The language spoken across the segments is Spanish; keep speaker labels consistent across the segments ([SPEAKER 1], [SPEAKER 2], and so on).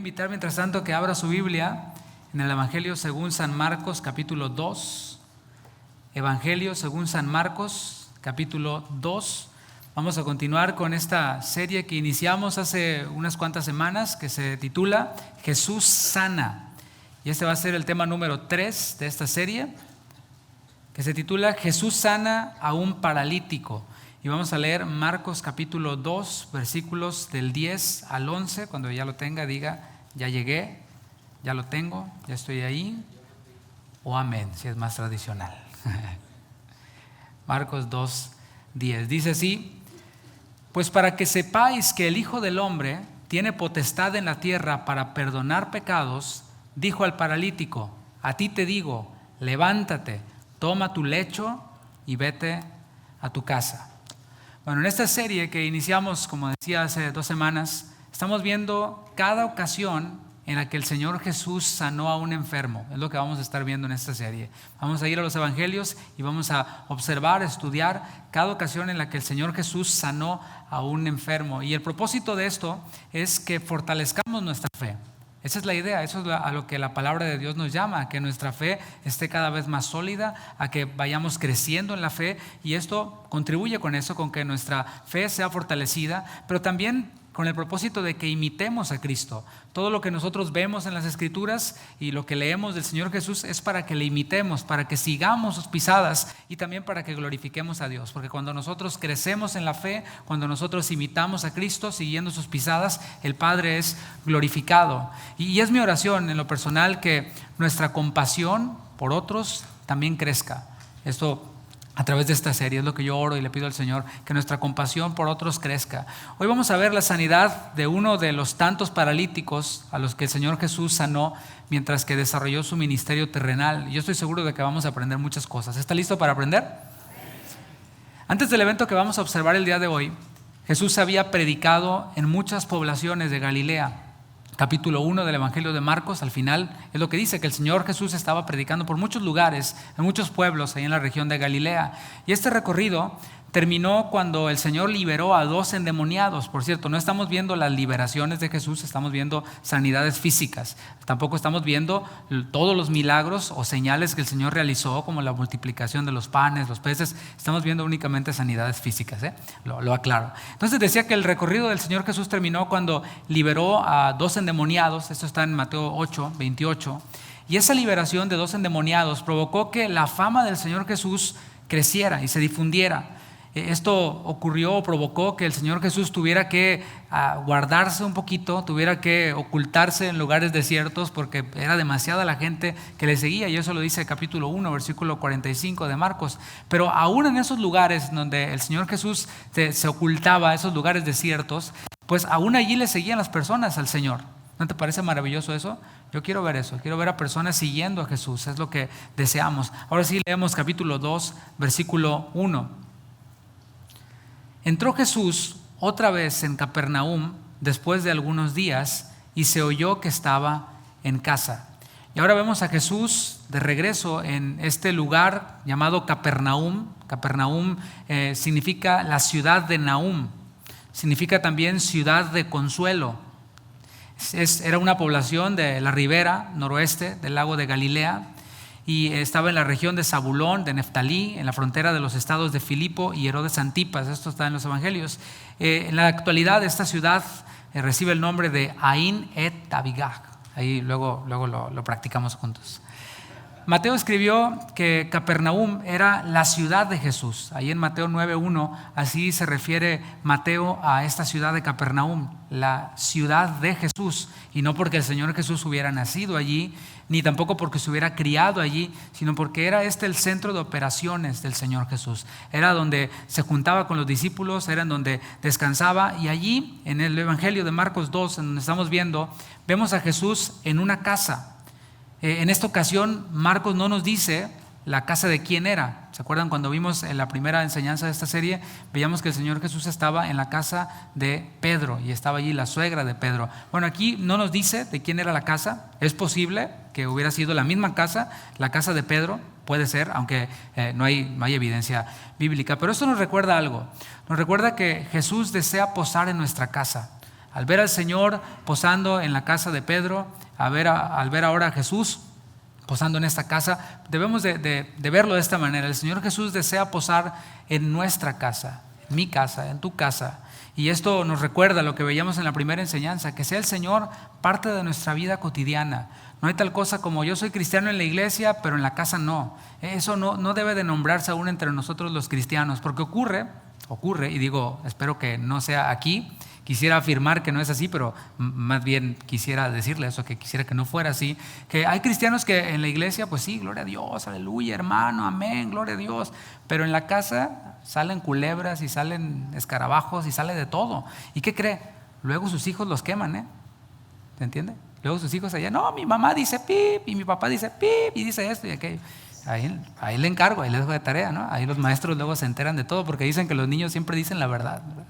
[SPEAKER 1] invitar mientras tanto que abra su Biblia en el Evangelio según San Marcos, capítulo 2. Evangelio según San Marcos, capítulo 2. Vamos a continuar con esta serie que iniciamos hace unas cuantas semanas, que se titula Jesús sana. Y este va a ser el tema número 3 de esta serie, que se titula Jesús sana a un paralítico. Y vamos a leer Marcos capítulo 2, versículos del 10 al 11. Cuando ya lo tenga, diga, ya llegué, ya lo tengo, ya estoy ahí. O amén, si es más tradicional. Marcos 2, 10. Dice así: pues para que sepáis que el Hijo del Hombre tiene potestad en la tierra para perdonar pecados, dijo al paralítico: a ti te digo, levántate, toma tu lecho y vete a tu casa. Bueno, en esta serie que iniciamos, como decía, hace 2 semanas, estamos viendo cada ocasión en la que el Señor Jesús sanó a un enfermo. Es lo que vamos a estar viendo en esta serie. Vamos a ir a los evangelios y vamos a observar, estudiar cada ocasión en la que el Señor Jesús sanó a un enfermo. Y el propósito de esto es que fortalezcamos nuestra fe. Esa es la idea, eso es a lo que la palabra de Dios nos llama, a que nuestra fe esté cada vez más sólida, a que vayamos creciendo en la fe, y esto contribuye con eso, con que nuestra fe sea fortalecida, pero también con el propósito de que imitemos a Cristo. Todo lo que nosotros vemos en las Escrituras y lo que leemos del Señor Jesús es para que le imitemos, para que sigamos sus pisadas y también para que glorifiquemos a Dios. Porque cuando nosotros crecemos en la fe, cuando nosotros imitamos a Cristo siguiendo sus pisadas, el Padre es glorificado. Y es mi oración en lo personal que nuestra compasión por otros también crezca. Esto a través de esta serie es lo que yo oro y le pido al Señor, que nuestra compasión por otros crezca. Hoy vamos a ver la sanidad de uno de los tantos paralíticos a los que el Señor Jesús sanó mientras que desarrolló su ministerio terrenal. Y yo estoy seguro de que vamos a aprender muchas cosas. ¿Está listo para aprender? Antes del evento que vamos a observar el día de hoy, Jesús había predicado en muchas poblaciones de Galilea. Capítulo 1 del Evangelio de Marcos, al final, es lo que dice, que el Señor Jesús estaba predicando por muchos lugares, en muchos pueblos, ahí en la región de Galilea. Y este recorrido terminó cuando el Señor liberó a 2 endemoniados. Por cierto, no estamos viendo las liberaciones de Jesús, estamos viendo sanidades físicas. Tampoco estamos viendo todos los milagros o señales que el Señor realizó, como la multiplicación de los panes, los peces. Estamos viendo únicamente sanidades físicas, lo aclaro. Entonces decía que el recorrido del Señor Jesús terminó cuando liberó a 2 endemoniados. Esto está en Mateo 8, 28. Y esa liberación de 2 endemoniados provocó que la fama del Señor Jesús creciera y se difundiera. Esto ocurrió o provocó que el Señor Jesús tuviera que guardarse un poquito, tuviera que ocultarse en lugares desiertos porque era demasiada la gente que le seguía, y eso lo dice el capítulo 1, versículo 45 de Marcos. Pero aún en esos lugares donde el Señor Jesús se ocultaba, esos lugares desiertos, pues aún allí le seguían las personas al Señor. ¿No te parece maravilloso eso? Yo quiero ver eso, quiero ver a personas siguiendo a Jesús, es lo que deseamos. Ahora sí, leemos capítulo 2, versículo 1. Entró Jesús otra vez en Capernaum después de algunos días y se oyó que estaba en casa. Y ahora vemos a Jesús de regreso en este lugar llamado Capernaum. Capernaum significa la ciudad de Nahum, significa también ciudad de consuelo. Era una población de la ribera noroeste del lago de Galilea, y estaba en la región de Zabulón, de Neftalí, en la frontera de los estados de Filipo y Herodes Antipas. Esto está en los evangelios. En la actualidad esta ciudad recibe el nombre de Ain et Abigag. Ahí luego lo practicamos juntos. Mateo escribió que Capernaum era la ciudad de Jesús. Ahí en Mateo 9:1, así se refiere Mateo a esta ciudad de Capernaum, la ciudad de Jesús. Y no porque el Señor Jesús hubiera nacido allí, ni tampoco porque se hubiera criado allí, sino porque era el centro de operaciones del Señor Jesús. Era donde se juntaba con los discípulos, era en donde descansaba. Y allí, en el Evangelio de Marcos 2, en donde estamos viendo, vemos a Jesús en una casa. En esta ocasión Marcos no nos dice la casa de quién era. ¿Se acuerdan cuando vimos en la primera enseñanza de esta serie? Veíamos que el Señor Jesús estaba en la casa de Pedro y estaba allí la suegra de Pedro. Bueno, aquí no nos dice de quién era la casa. Es posible que hubiera sido la misma casa, la casa de Pedro, puede ser, aunque no hay evidencia bíblica. Pero esto nos recuerda algo. Nos recuerda que Jesús desea posar en nuestra casa. Al ver al Señor posando en la casa de Pedro, al ver ahora a Jesús posando en esta casa, debemos de verlo de esta manera. El Señor Jesús desea posar en nuestra casa, en mi casa, en tu casa. Y esto nos recuerda lo que veíamos en la primera enseñanza, que sea el Señor parte de nuestra vida cotidiana. No hay tal cosa como yo soy cristiano en la iglesia, pero en la casa no. Eso no debe de nombrarse aún entre nosotros los cristianos, porque ocurre, y digo, espero que no sea aquí. Quisiera afirmar que no es así, pero más bien quisiera decirle eso, que quisiera que no fuera así. Que hay cristianos que en la iglesia, pues sí, gloria a Dios, aleluya, hermano, amén, gloria a Dios. Pero en la casa salen culebras y salen escarabajos y sale de todo. ¿Y qué cree? Luego sus hijos los queman, ¿te entiende? Luego sus hijos allá, no, mi mamá dice pip y mi papá dice pip y dice esto y aquello. Ahí le encargo, ahí le dejo de tarea, ¿no? Ahí los maestros luego se enteran de todo porque dicen que los niños siempre dicen la verdad, ¿verdad?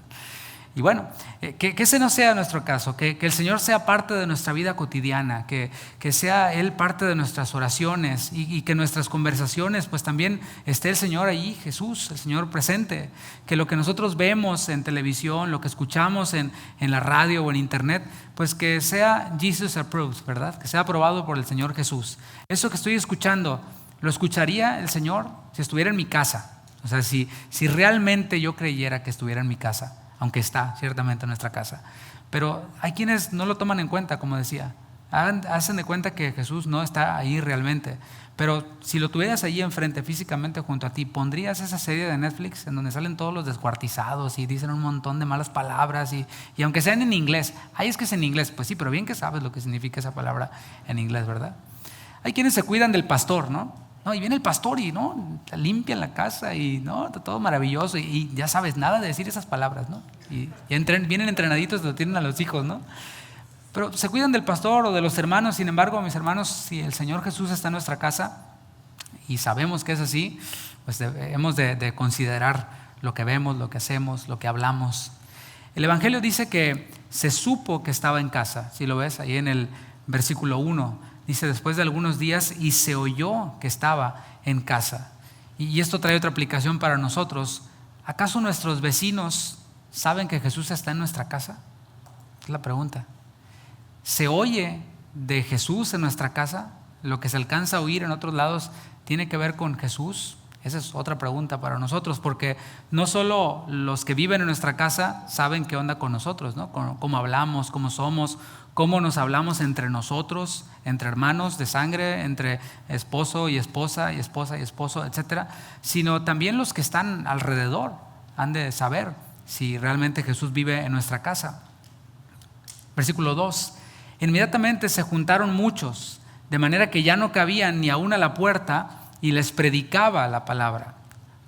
[SPEAKER 1] Y bueno, que ese no sea nuestro caso, que el Señor sea parte de nuestra vida cotidiana, que sea Él parte de nuestras oraciones y que en nuestras conversaciones pues también esté el Señor ahí, Jesús, el Señor presente, que lo que nosotros vemos en televisión, lo que escuchamos en la radio o en internet, pues que sea Jesus approved, ¿verdad? Que sea aprobado por el Señor Jesús. Eso que estoy escuchando, ¿lo escucharía el Señor si estuviera en mi casa? O sea, si realmente yo creyera que estuviera en mi casa, aunque está ciertamente en nuestra casa. Pero hay quienes no lo toman en cuenta, como decía. Hacen de cuenta que Jesús no está ahí realmente. Pero si lo tuvieras ahí enfrente, físicamente junto a ti, ¿pondrías esa serie de Netflix en donde salen todos los descuartizados y dicen un montón de malas palabras? Y aunque sean en inglés, es que es en inglés, pues sí, pero bien que sabes lo que significa esa palabra en inglés, ¿verdad? Hay quienes se cuidan del pastor, ¿no? Y viene el pastor y limpian la casa y todo maravilloso y ya sabes, nada de decir esas palabras, ¿no? Y vienen entrenaditos, lo tienen a los hijos, ¿no? Pero se cuidan del pastor o de los hermanos. Sin embargo, mis hermanos, si el Señor Jesús está en nuestra casa y sabemos que es así, pues debemos de considerar lo que vemos, lo que hacemos, lo que hablamos. El Evangelio dice que se supo que estaba en casa. Si lo ves ahí en el versículo 1, dice después de algunos días y se oyó que estaba en casa. Y esto trae otra aplicación para nosotros. ¿Acaso nuestros vecinos saben que Jesús está en nuestra casa? Es la pregunta. ¿Se oye de Jesús en nuestra casa? ¿Lo que se alcanza a oír en otros lados tiene que ver con Jesús? Esa es otra pregunta para nosotros, porque no solo los que viven en nuestra casa saben qué onda con nosotros, ¿no? Cómo hablamos, cómo somos, cómo nos hablamos entre nosotros, entre hermanos de sangre, entre esposo y esposa, y esposa y esposo, etcétera, sino también los que están alrededor han de saber si realmente Jesús vive en nuestra casa. Versículo 2. Inmediatamente se juntaron muchos, de manera que ya no cabían ni aún a la puerta, y les predicaba la palabra.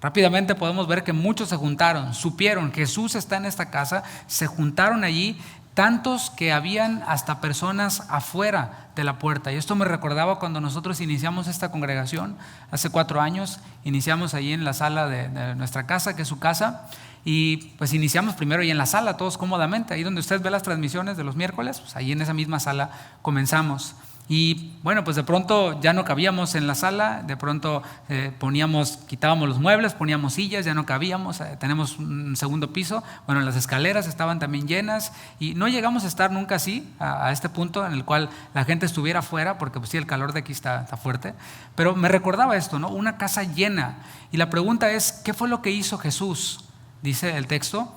[SPEAKER 1] Rápidamente podemos ver que muchos se juntaron, supieron que Jesús está en esta casa, se juntaron allí, tantos que habían hasta personas afuera de la puerta. Y esto me recordaba cuando nosotros iniciamos esta congregación, hace 4 años, iniciamos allí en la sala de nuestra casa, que es su casa, y pues iniciamos primero ahí en la sala, todos cómodamente, ahí donde usted ve las transmisiones de los miércoles, pues ahí en esa misma sala comenzamos. Y bueno, pues de pronto ya no cabíamos en la sala, de pronto quitábamos los muebles, poníamos sillas, ya no cabíamos, tenemos un segundo piso, bueno, las escaleras estaban también llenas y no llegamos a estar nunca así, a este punto en el cual la gente estuviera afuera, porque pues sí, el calor de aquí está fuerte, pero me recordaba esto, ¿no? Una casa llena. Y la pregunta es, ¿qué fue lo que hizo Jesús? Dice el texto,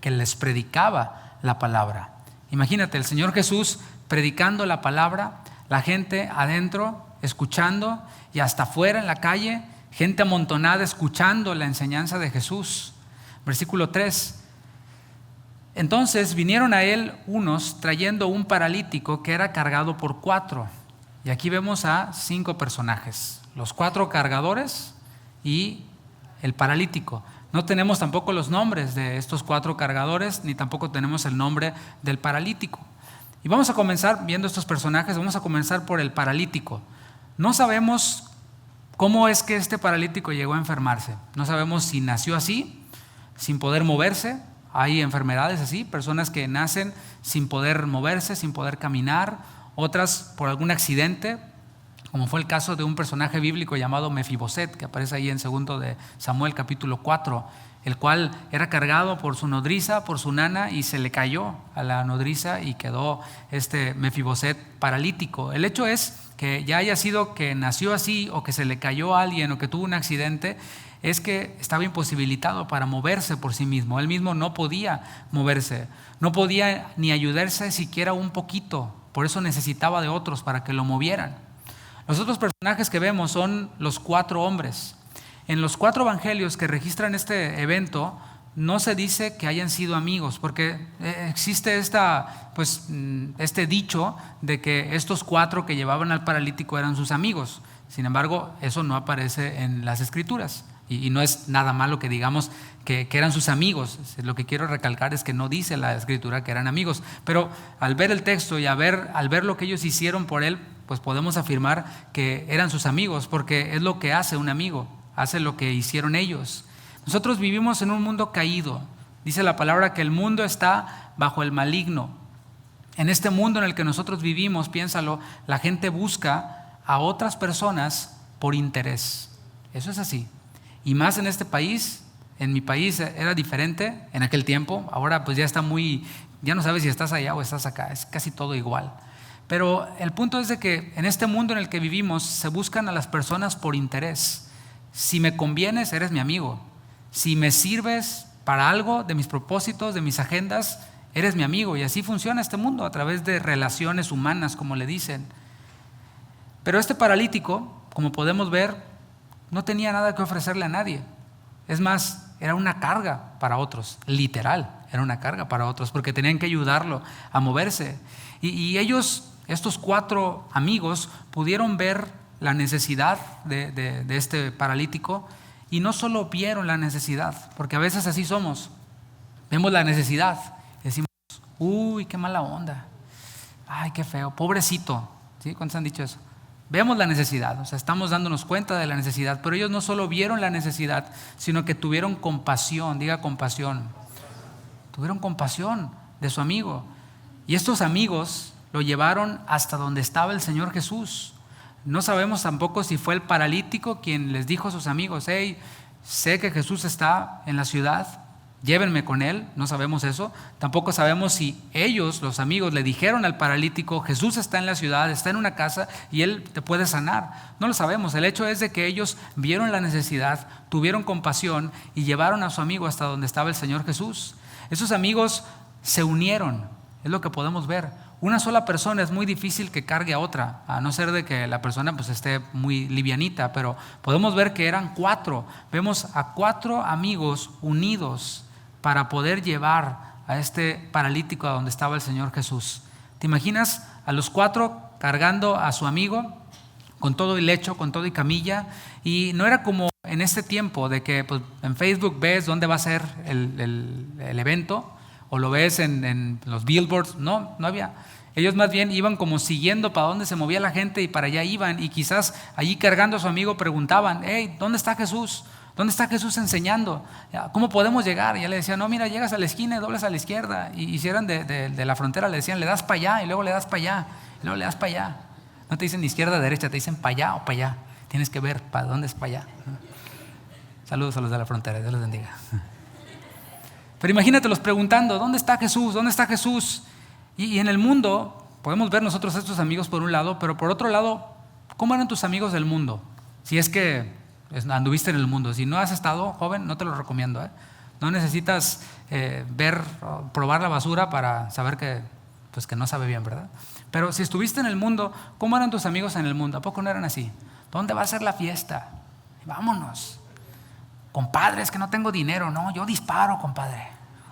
[SPEAKER 1] que les predicaba la palabra. Imagínate, el Señor Jesús predicando la palabra, la gente adentro escuchando y hasta afuera en la calle, gente amontonada escuchando la enseñanza de Jesús. Versículo 3. Entonces vinieron a él unos trayendo un paralítico que era cargado por 4. Y aquí vemos a 5 personajes, los 4 cargadores y el paralítico. No tenemos tampoco los nombres de estos 4 cargadores, ni tampoco tenemos el nombre del paralítico. Y vamos a comenzar viendo estos personajes, vamos a comenzar por el paralítico. No sabemos cómo es que este paralítico llegó a enfermarse. No sabemos si nació así, sin poder moverse. Hay enfermedades así, personas que nacen sin poder moverse, sin poder caminar. Otras por algún accidente, como fue el caso de un personaje bíblico llamado Mefiboset, que aparece ahí en 2 de Samuel capítulo 4, el cual era cargado por su nodriza, por su nana, y se le cayó a la nodriza y quedó Mefiboset paralítico. El hecho es que ya haya sido que nació así, o que se le cayó a alguien, o que tuvo un accidente, es que estaba imposibilitado para moverse por sí mismo. Él mismo no podía moverse, no podía ni ayudarse siquiera un poquito, por eso necesitaba de otros para que lo movieran. Los otros personajes que vemos son los 4 hombres. En los 4 evangelios que registran este evento, no se dice que hayan sido amigos, porque existe este dicho de que estos 4 que llevaban al paralítico eran sus amigos. Sin embargo, eso no aparece en las Escrituras. Y no es nada malo que digamos que eran sus amigos. Lo que quiero recalcar es que no dice la Escritura que eran amigos. Pero al ver el texto y al ver lo que ellos hicieron por él, pues podemos afirmar que eran sus amigos, porque es lo que hace un amigo, hace lo que hicieron ellos. Nosotros vivimos en un mundo caído. Dice la palabra que el mundo está bajo el maligno. En este mundo en el que nosotros vivimos, piénsalo, la gente busca a otras personas por interés. Eso es así. Y más en este país. En mi país era diferente en aquel tiempo. Ahora pues ya no sabes si estás allá o estás acá. Es casi todo igual. Pero el punto es de que en este mundo en el que vivimos se buscan a las personas por interés. Si me convienes, eres mi amigo. Si me sirves para algo de mis propósitos, de mis agendas, eres mi amigo. Y así funciona este mundo, a través de relaciones humanas, como le dicen. Pero este paralítico, como podemos ver, no tenía nada que ofrecerle a nadie. Es más, era una carga para otros, literal, era una carga para otros, porque tenían que ayudarlo a moverse. Y ellos, estos 4 amigos, pudieron ver la necesidad de este paralítico, y no solo vieron la necesidad, porque a veces así somos, vemos la necesidad y decimos, uy, qué mala onda, ay, qué feo, pobrecito. ¿Sí? ¿Cuántos han dicho eso? Vemos la necesidad, o sea, estamos dándonos cuenta de la necesidad, pero ellos no solo vieron la necesidad, sino que tuvieron compasión. Diga compasión. Tuvieron compasión de su amigo, y estos amigos lo llevaron hasta donde estaba el Señor Jesús. No sabemos tampoco si fue el paralítico quien les dijo a sus amigos, hey, sé que Jesús está en la ciudad, llévenme con él. No sabemos eso. Tampoco sabemos si ellos, los amigos, le dijeron al paralítico, Jesús está en la ciudad, está en una casa y él te puede sanar. No lo sabemos. El hecho es de que ellos vieron la necesidad, tuvieron compasión y llevaron a su amigo hasta donde estaba el Señor Jesús. Esos amigos se unieron, es lo que podemos ver. Una sola persona es muy difícil que cargue a otra, a no ser de que la persona pues esté muy livianita, pero podemos ver que eran 4. Vemos a 4 amigos unidos para poder llevar a este paralítico a donde estaba el Señor Jesús. ¿Te imaginas a los 4 cargando a su amigo con todo el lecho, con todo y camilla? Y no era como en este tiempo de que pues, en Facebook ves dónde va a ser el evento, o lo ves en los billboards. No había. Ellos más bien iban como siguiendo para dónde se movía la gente, y para allá iban, y quizás allí cargando a su amigo preguntaban, hey, ¿dónde está Jesús? ¿Dónde está Jesús enseñando? ¿Cómo podemos llegar? Y ya le decían, no, mira, llegas a la esquina y dobles a la izquierda. Y si eran de la frontera, le decían, le das para allá, y luego le das para allá, y luego le das para allá. No te dicen ni izquierda, derecha, te dicen para allá o para allá. Tienes que ver para dónde es para allá. Saludos a los de la frontera, Dios les bendiga. Pero imagínatelos preguntando, ¿dónde está Jesús? ¿Dónde está Jesús? Y en el mundo podemos ver nosotros a estos amigos por un lado, pero por otro lado, ¿cómo eran tus amigos del mundo? Si es que anduviste en el mundo. Si no has estado, joven, no te lo recomiendo. No necesitas probar la basura para saber que no sabe bien, ¿verdad? Pero si estuviste en el mundo, ¿cómo eran tus amigos en el mundo? ¿A poco no eran así? ¿Dónde va a ser la fiesta? Vámonos. Compadre, es que no tengo dinero. No, yo disparo, compadre.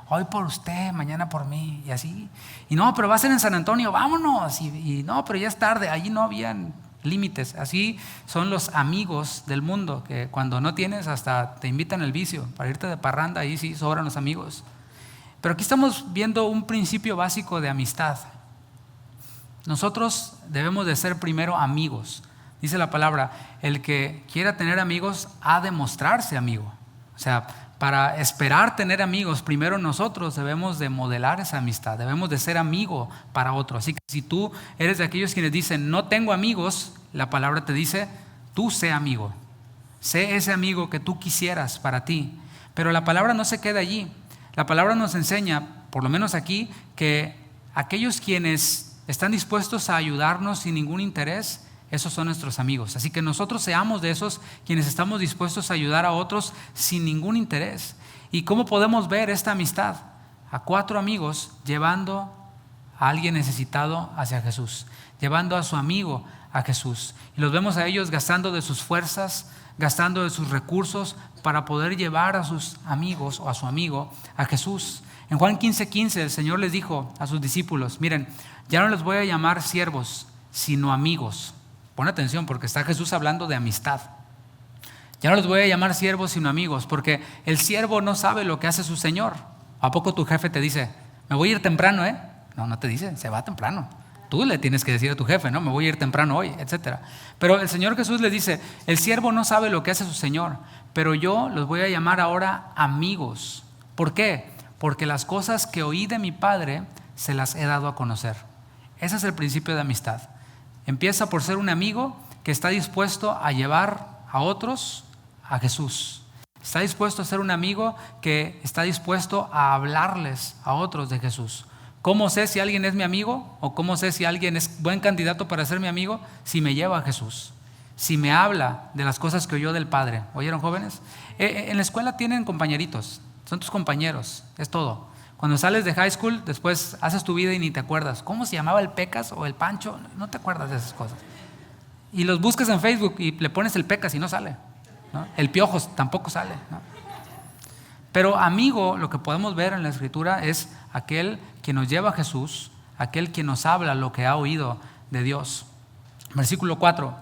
[SPEAKER 1] Hoy por usted, mañana por mí, y así. Y no, pero va a ser en San Antonio, vámonos. Y no, pero ya es tarde. Allí no habían límites. Así son los amigos del mundo, que cuando no tienes hasta te invitan al vicio para irte de parranda. Ahí sí sobran los amigos. Pero aquí estamos viendo un principio básico de amistad. Nosotros debemos de ser primero amigos. Dice la palabra, el que quiera tener amigos ha de mostrarse amigo. O sea, para esperar tener amigos, primero nosotros debemos de modelar esa amistad, debemos de ser amigo para otro. Así que si tú eres de aquellos quienes dicen, no tengo amigos, la palabra te dice, tú sé amigo. Sé ese amigo que tú quisieras para ti. Pero la palabra no se queda allí. La palabra nos enseña, por lo menos aquí, que aquellos quienes están dispuestos a ayudarnos sin ningún interés, esos son nuestros amigos. Así que nosotros seamos de esos quienes estamos dispuestos a ayudar a otros sin ningún interés. ¿Y cómo podemos ver esta amistad? A 4 amigos llevando a alguien necesitado hacia Jesús, llevando a su amigo a Jesús. Y los vemos a ellos gastando de sus fuerzas, gastando de sus recursos para poder llevar a sus amigos o a su amigo a Jesús. En Juan 15:15 el Señor les dijo a sus discípulos, miren, ya no les voy a llamar siervos, sino amigos. Pon atención porque está Jesús hablando de amistad. Ya no les voy a llamar siervos sino amigos, porque el siervo no sabe lo que hace su señor. ¿A poco tu jefe te dice, me voy a ir temprano, No, no te dice, se va temprano. Tú le tienes que decir a tu jefe, me voy a ir temprano hoy, etc. Pero el Señor Jesús le dice, el siervo no sabe lo que hace su señor, pero yo los voy a llamar ahora amigos. ¿Por qué? Porque las cosas que oí de mi Padre se las he dado a conocer. Ese es el principio de amistad. Empieza por ser un amigo que está dispuesto a llevar a otros a Jesús. Está dispuesto a ser un amigo que está dispuesto a hablarles a otros de Jesús. ¿Cómo sé si alguien es mi amigo? ¿O cómo sé si alguien es buen candidato para ser mi amigo? Si me lleva a Jesús, si me habla de las cosas que oyó del Padre. ¿Oyeron, jóvenes? En la escuela tienen compañeritos, son tus compañeros, es todo. Cuando sales de high school, después haces tu vida y ni te acuerdas. ¿Cómo se llamaba el Pecas o el Pancho? No te acuerdas de esas cosas. Y los buscas en Facebook y le pones el Pecas y no sale, ¿no? El Piojos tampoco sale, ¿no? Pero amigo, lo que podemos ver en la Escritura es aquel que nos lleva a Jesús, aquel que nos habla lo que ha oído de Dios. Versículo 4.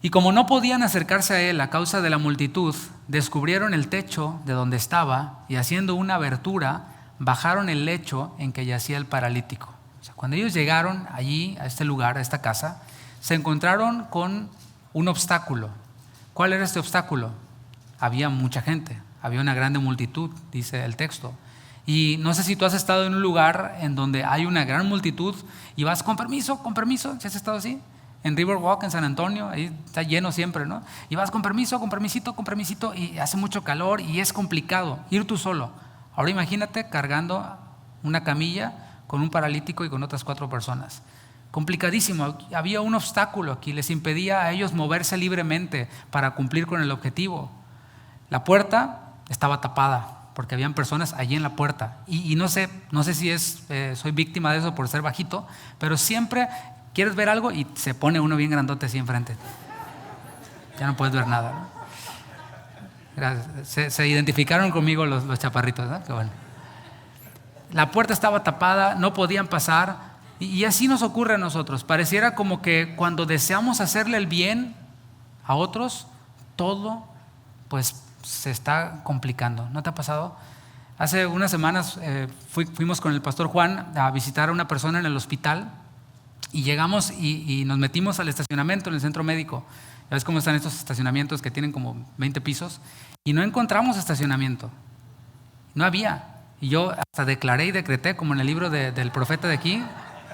[SPEAKER 1] Y como no podían acercarse a él a causa de la multitud, descubrieron el techo de donde estaba y haciendo una abertura, bajaron el lecho en que yacía el paralítico. O sea, cuando ellos llegaron allí, a este lugar, a esta casa, se encontraron con un obstáculo. ¿Cuál era este obstáculo? Había mucha gente, había una grande multitud, dice el texto. Y no sé si tú has estado en un lugar en donde hay una gran multitud y vas con permiso, ¿si has estado así? En Riverwalk, en San Antonio, ahí está lleno siempre, ¿no? Y vas con permisito, y hace mucho calor y es complicado ir tú solo. Ahora imagínate cargando una camilla con un paralítico y con otras 4 personas. Complicadísimo, había un obstáculo aquí, les impedía a ellos moverse libremente para cumplir con el objetivo. La puerta estaba tapada porque habían personas allí en la puerta. Y no sé si soy víctima de eso por ser bajito, pero siempre quieres ver algo y se pone uno bien grandote así enfrente. Ya no puedes ver nada, ¿no? Se identificaron conmigo los chaparritos, ¿no? Qué bueno. La puerta estaba tapada, no podían pasar, y así nos ocurre a nosotros. Pareciera como que cuando deseamos hacerle el bien a otros, todo pues se está complicando. ¿No te ha pasado? Hace unas semanas fuimos con el pastor Juan a visitar a una persona en el hospital y llegamos y nos metimos al estacionamiento en el centro médico. Ya ves cómo están estos estacionamientos que tienen como 20 pisos y no encontramos estacionamiento. No había. Y yo hasta declaré y decreté, como en el libro del profeta de aquí,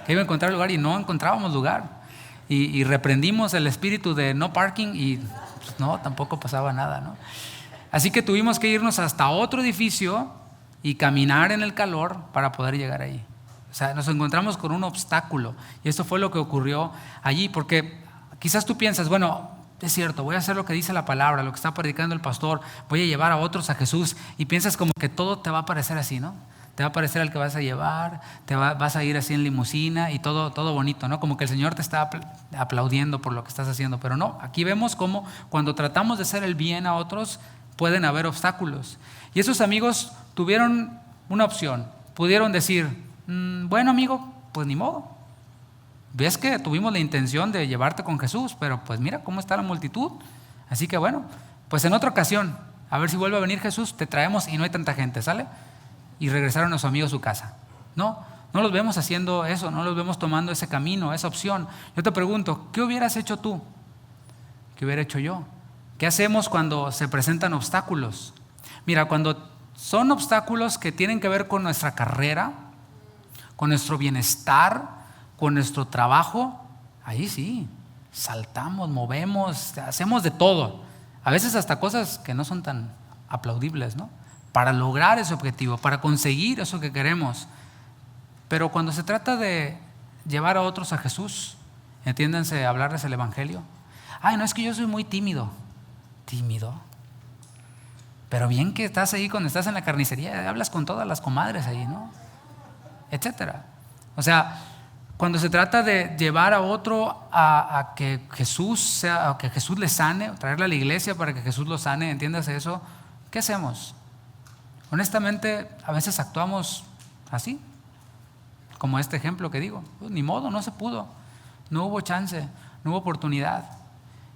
[SPEAKER 1] que iba a encontrar lugar y no encontrábamos lugar. Y reprendimos el espíritu de no parking y pues, no, tampoco pasaba nada, ¿no? Así que tuvimos que irnos hasta otro edificio y caminar en el calor para poder llegar ahí. O sea, nos encontramos con un obstáculo y esto fue lo que ocurrió allí, porque quizás tú piensas, bueno, es cierto, voy a hacer lo que dice la palabra, lo que está predicando el pastor, voy a llevar a otros a Jesús, y piensas como que todo te va a parecer así, ¿no? Te va a parecer al que vas a llevar, vas a ir así en limusina y todo bonito, ¿no? Como que el Señor te está aplaudiendo por lo que estás haciendo, pero no, aquí vemos cómo cuando tratamos de hacer el bien a otros pueden haber obstáculos. Y esos amigos tuvieron una opción, pudieron decir, bueno amigo, pues ni modo. Ves que tuvimos la intención de llevarte con Jesús, pero pues mira cómo está la multitud. Así que bueno, pues en otra ocasión, a ver si vuelve a venir Jesús, te traemos y no hay tanta gente, ¿sale? Y regresaron a su amigo a su casa. No los vemos haciendo eso, no los vemos tomando ese camino, esa opción. Yo te pregunto, ¿qué hubieras hecho tú? ¿Qué hubiera hecho yo? ¿Qué hacemos cuando se presentan obstáculos? Mira, cuando son obstáculos que tienen que ver con nuestra carrera, con nuestro bienestar, con nuestro trabajo, ahí sí, saltamos, movemos, hacemos de todo. A veces hasta cosas que no son tan aplaudibles, ¿no? Para lograr ese objetivo, para conseguir eso que queremos. Pero cuando se trata de llevar a otros a Jesús, entiéndanse, hablarles el evangelio. Ay, no, es que yo soy muy tímido. ¿Tímido? Pero bien que estás ahí cuando estás en la carnicería, hablas con todas las comadres ahí, ¿no? Etcétera. O sea, cuando se trata de llevar a otro a que Jesús le sane, traerle a la iglesia para que Jesús lo sane, entiéndase eso, ¿qué hacemos? Honestamente, a veces actuamos así, como este ejemplo que digo. Pues, ni modo, no se pudo, no hubo chance, no hubo oportunidad,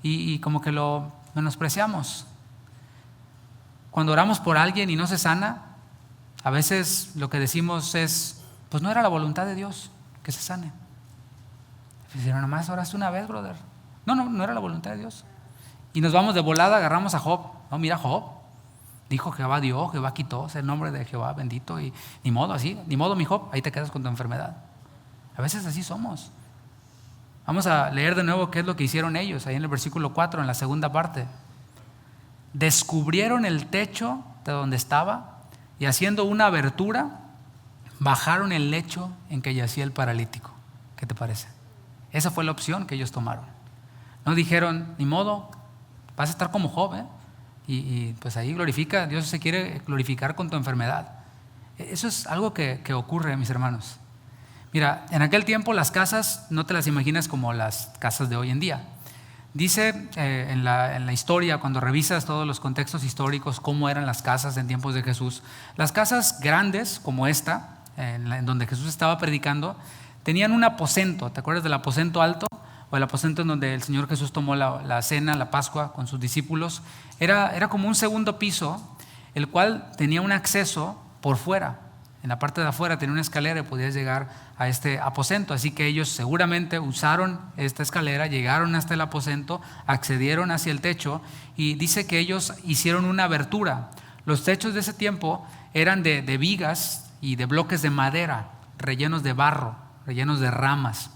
[SPEAKER 1] y como que lo menospreciamos. Cuando oramos por alguien y no se sana, a veces lo que decimos es, pues no era la voluntad de Dios que se sane. Dijeron, nomás oraste una vez, brother. No era la voluntad de Dios. Y nos vamos de volada, agarramos a Job. No, mira, Job dijo: Jehová dio, Jehová quitó, es el nombre de Jehová bendito. Y ni modo, así, ni modo, mi Job, ahí te quedas con tu enfermedad. A veces así somos. Vamos a leer de nuevo qué es lo que hicieron ellos, ahí en el versículo 4, en la segunda parte. Descubrieron el techo de donde estaba y, haciendo una abertura, bajaron el lecho en que yacía el paralítico. ¿Qué te parece? Esa fue la opción que ellos tomaron. No dijeron, ni modo, vas a estar como Job, y pues ahí glorifica, Dios se quiere glorificar con tu enfermedad. Eso es algo que ocurre, mis hermanos. Mira, en aquel tiempo las casas no te las imaginas como las casas de hoy en día. Dice en la historia, cuando revisas todos los contextos históricos, cómo eran las casas en tiempos de Jesús. Las casas grandes como esta, en donde Jesús estaba predicando, tenían un aposento. ¿Te acuerdas del aposento alto? O el aposento en donde el Señor Jesús tomó la cena, la Pascua con sus discípulos. Era como un segundo piso, el cual tenía un acceso por fuera. En la parte de afuera tenía una escalera y podías llegar a este aposento. Así que ellos seguramente usaron esta escalera, llegaron hasta el aposento, accedieron hacia el techo, y dice que ellos hicieron una abertura. Los techos de ese tiempo eran de vigas y de bloques de madera, rellenos de barro, rellenos de ramas.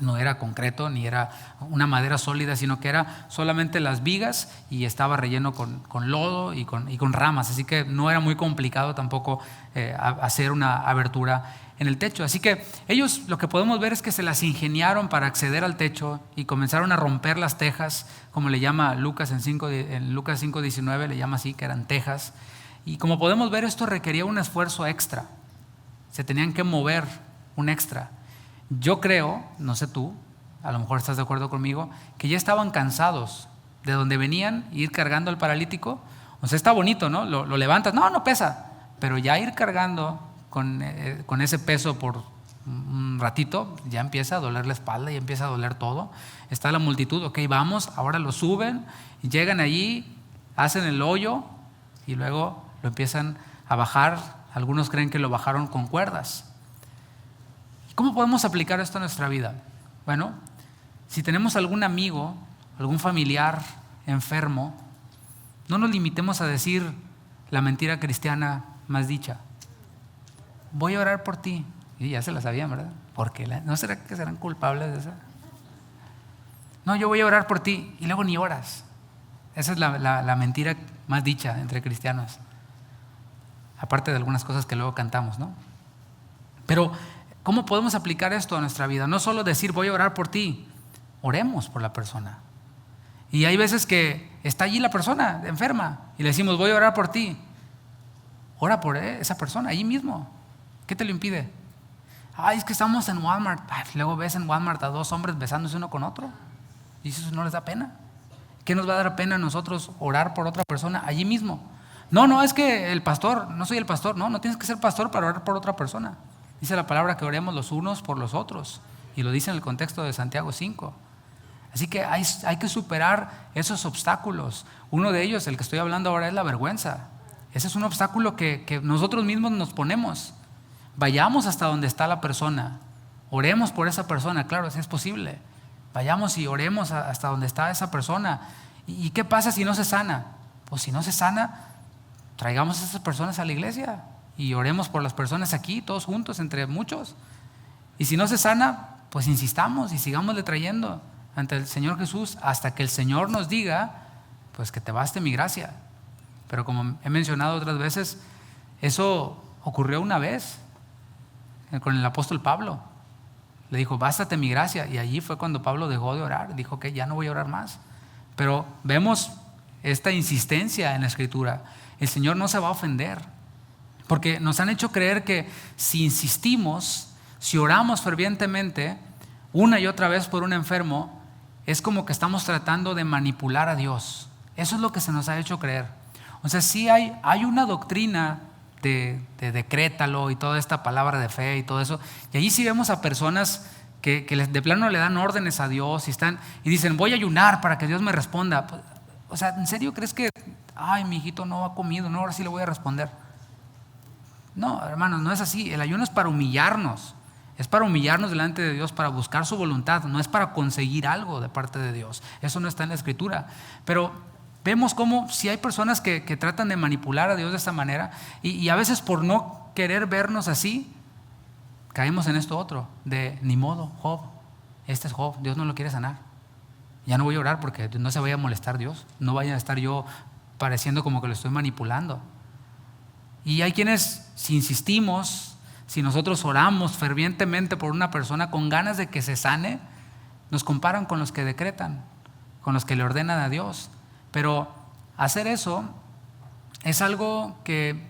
[SPEAKER 1] No era concreto ni era una madera sólida, sino que era solamente las vigas y estaba relleno con lodo y con ramas. Así que no era muy complicado tampoco hacer una abertura en el techo. Así que ellos, lo que podemos ver es que se las ingeniaron para acceder al techo y comenzaron a romper las tejas, como le llama Lucas en Lucas 5:19, le llama así, que eran tejas. Y como podemos ver, esto requería un esfuerzo extra. Se tenían que mover un extra. Yo creo, no sé tú, a lo mejor estás de acuerdo conmigo, que ya estaban cansados de donde venían, ir cargando al paralítico. O sea, está bonito, ¿no? Lo levantas, no pesa, pero ya ir cargando con ese peso por un ratito, ya empieza a doler la espalda, ya empieza a doler todo. Está la multitud, ok, vamos, ahora lo suben, y llegan allí, hacen el hoyo y luego lo empiezan a bajar. Algunos creen que lo bajaron con cuerdas. ¿Cómo podemos aplicar esto a nuestra vida? Bueno, si tenemos algún amigo, algún familiar enfermo, no nos limitemos a decir la mentira cristiana más dicha: voy a orar por ti. Y ya se la sabían, ¿verdad? Porque ¿no será que serán culpables de eso? No, yo voy a orar por ti, y luego ni oras. Esa es la mentira más dicha entre cristianos, aparte de algunas cosas que luego cantamos, ¿no? Pero ¿cómo podemos aplicar esto a nuestra vida? No solo decir voy a orar por ti, oremos por la persona. Y hay veces que está allí la persona enferma y le decimos voy a orar por ti. Ora por esa persona allí mismo. ¿Qué te lo impide? Ay, es que estamos en Walmart. Ay, luego ves en Walmart a dos hombres besándose uno con otro y eso no les da pena. ¿Qué nos va a dar pena a nosotros orar por otra persona allí mismo? No, es que el pastor, no soy el pastor. No tienes que ser pastor para orar por otra persona. Dice la palabra que oremos los unos por los otros, y lo dice en el contexto de Santiago 5. Así que hay que superar esos obstáculos. Uno de ellos, el que estoy hablando ahora, es la vergüenza. Ese es un obstáculo que nosotros mismos nos ponemos. Vayamos hasta donde está la persona, oremos por esa persona, claro, si es posible. Vayamos y oremos hasta donde está esa persona. ¿Y qué pasa si no se sana? Pues si no se sana, traigamos a esas personas a la iglesia y oremos por las personas aquí, todos juntos, entre muchos. Y si no se sana, pues insistamos y sigámosle trayendo ante el Señor Jesús hasta que el Señor nos diga, pues que te baste mi gracia. Pero como he mencionado otras veces, eso ocurrió una vez con el apóstol Pablo. Le dijo, bástate mi gracia. Y allí fue cuando Pablo dejó de orar. Dijo que ya no voy a orar más. Pero vemos esta insistencia en la Escritura. El Señor no se va a ofender, porque nos han hecho creer que si insistimos, si oramos fervientemente una y otra vez por un enfermo, es como que estamos tratando de manipular a Dios. Eso es lo que se nos ha hecho creer. O sea, sí hay una doctrina de decrétalo y toda esta palabra de fe y todo eso. Y allí sí vemos a personas que de plano le dan órdenes a Dios y dicen, voy a ayunar para que Dios me responda. O sea, ¿en serio crees que, ay, mi hijito no ha comido, no, ahora sí le voy a responder? No, hermanos, no es así. El ayuno es para humillarnos. Es para humillarnos delante de Dios, para buscar su voluntad. No es para conseguir algo de parte de Dios. Eso no está en la Escritura. Pero vemos cómo si hay personas que tratan de manipular a Dios de esta manera, y a veces por no querer vernos así, caemos en esto otro, de ni modo, Job, este es Job, Dios no lo quiere sanar. Ya no voy a orar porque no se vaya a molestar Dios, no vaya a estar yo pareciendo como que lo estoy manipulando. Y hay quienes, si insistimos, si nosotros oramos fervientemente por una persona con ganas de que se sane, nos comparan con los que decretan, con los que le ordenan a Dios. Pero hacer eso es algo que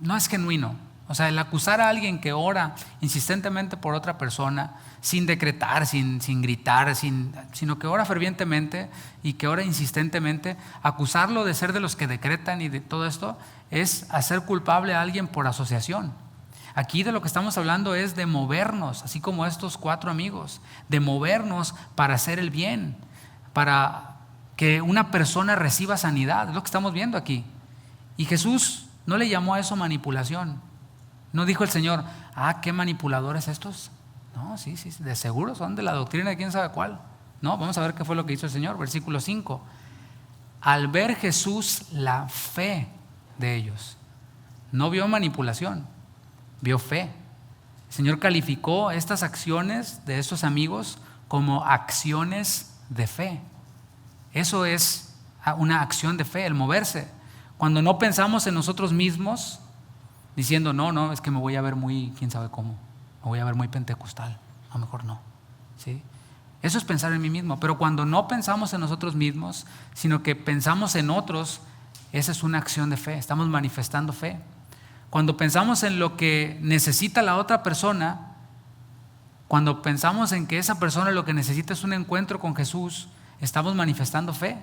[SPEAKER 1] no es genuino. O sea, el acusar a alguien que ora insistentemente por otra persona, sin decretar, sin gritar, sino que ora fervientemente y que ora insistentemente, acusarlo de ser de los que decretan y de todo esto es hacer culpable a alguien por asociación. Aquí de lo que estamos hablando es de movernos, así como estos 4 amigos, de movernos para hacer el bien, para que una persona reciba sanidad. Es lo que estamos viendo aquí. Y Jesús no le llamó a eso manipulación. No dijo el Señor, qué manipuladores estos. No, sí, de seguro son de la doctrina de quién sabe cuál. No, vamos a ver qué fue lo que hizo el Señor. Versículo 5. Al ver Jesús la fe de ellos, no vio manipulación, vio fe. El Señor calificó estas acciones de estos amigos como acciones de fe. Eso es una acción de fe, el moverse. Cuando no pensamos en nosotros mismos, diciendo, no, es que me voy a ver muy, quién sabe cómo, me voy a ver muy pentecostal, a lo mejor no. ¿Sí? Eso es pensar en mí mismo. Pero cuando no pensamos en nosotros mismos, sino que pensamos en otros, esa es una acción de fe, estamos manifestando fe. Cuando pensamos en lo que necesita la otra persona, cuando pensamos en que esa persona lo que necesita es un encuentro con Jesús, estamos manifestando fe.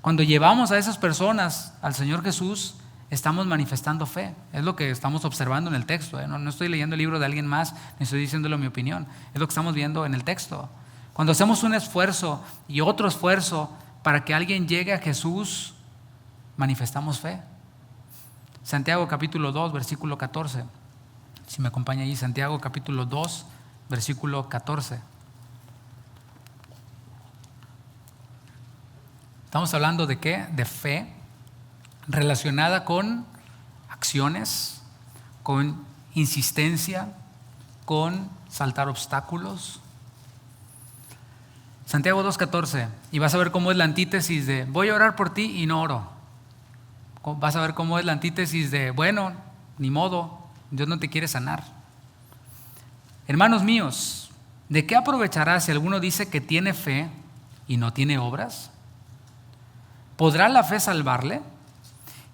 [SPEAKER 1] Cuando llevamos a esas personas al Señor Jesús, estamos manifestando fe. Es lo que estamos observando en el texto. No estoy leyendo el libro de alguien más, ni estoy diciéndole mi opinión. Es lo que estamos viendo en el texto. Cuando hacemos un esfuerzo y otro esfuerzo para que alguien llegue a Jesús, manifestamos fe. Santiago capítulo 2, versículo 14. Si me acompaña allí, Santiago capítulo 2, versículo 14. Estamos hablando de ¿qué? De fe relacionada con acciones, con insistencia, con saltar obstáculos. Santiago 2:14, y vas a ver cómo es la antítesis de voy a orar por ti y no oro. Vas a ver cómo es la antítesis de bueno, ni modo, Dios no te quiere sanar. Hermanos míos, ¿de qué aprovechará si alguno dice que tiene fe y no tiene obras? ¿Podrá la fe salvarle?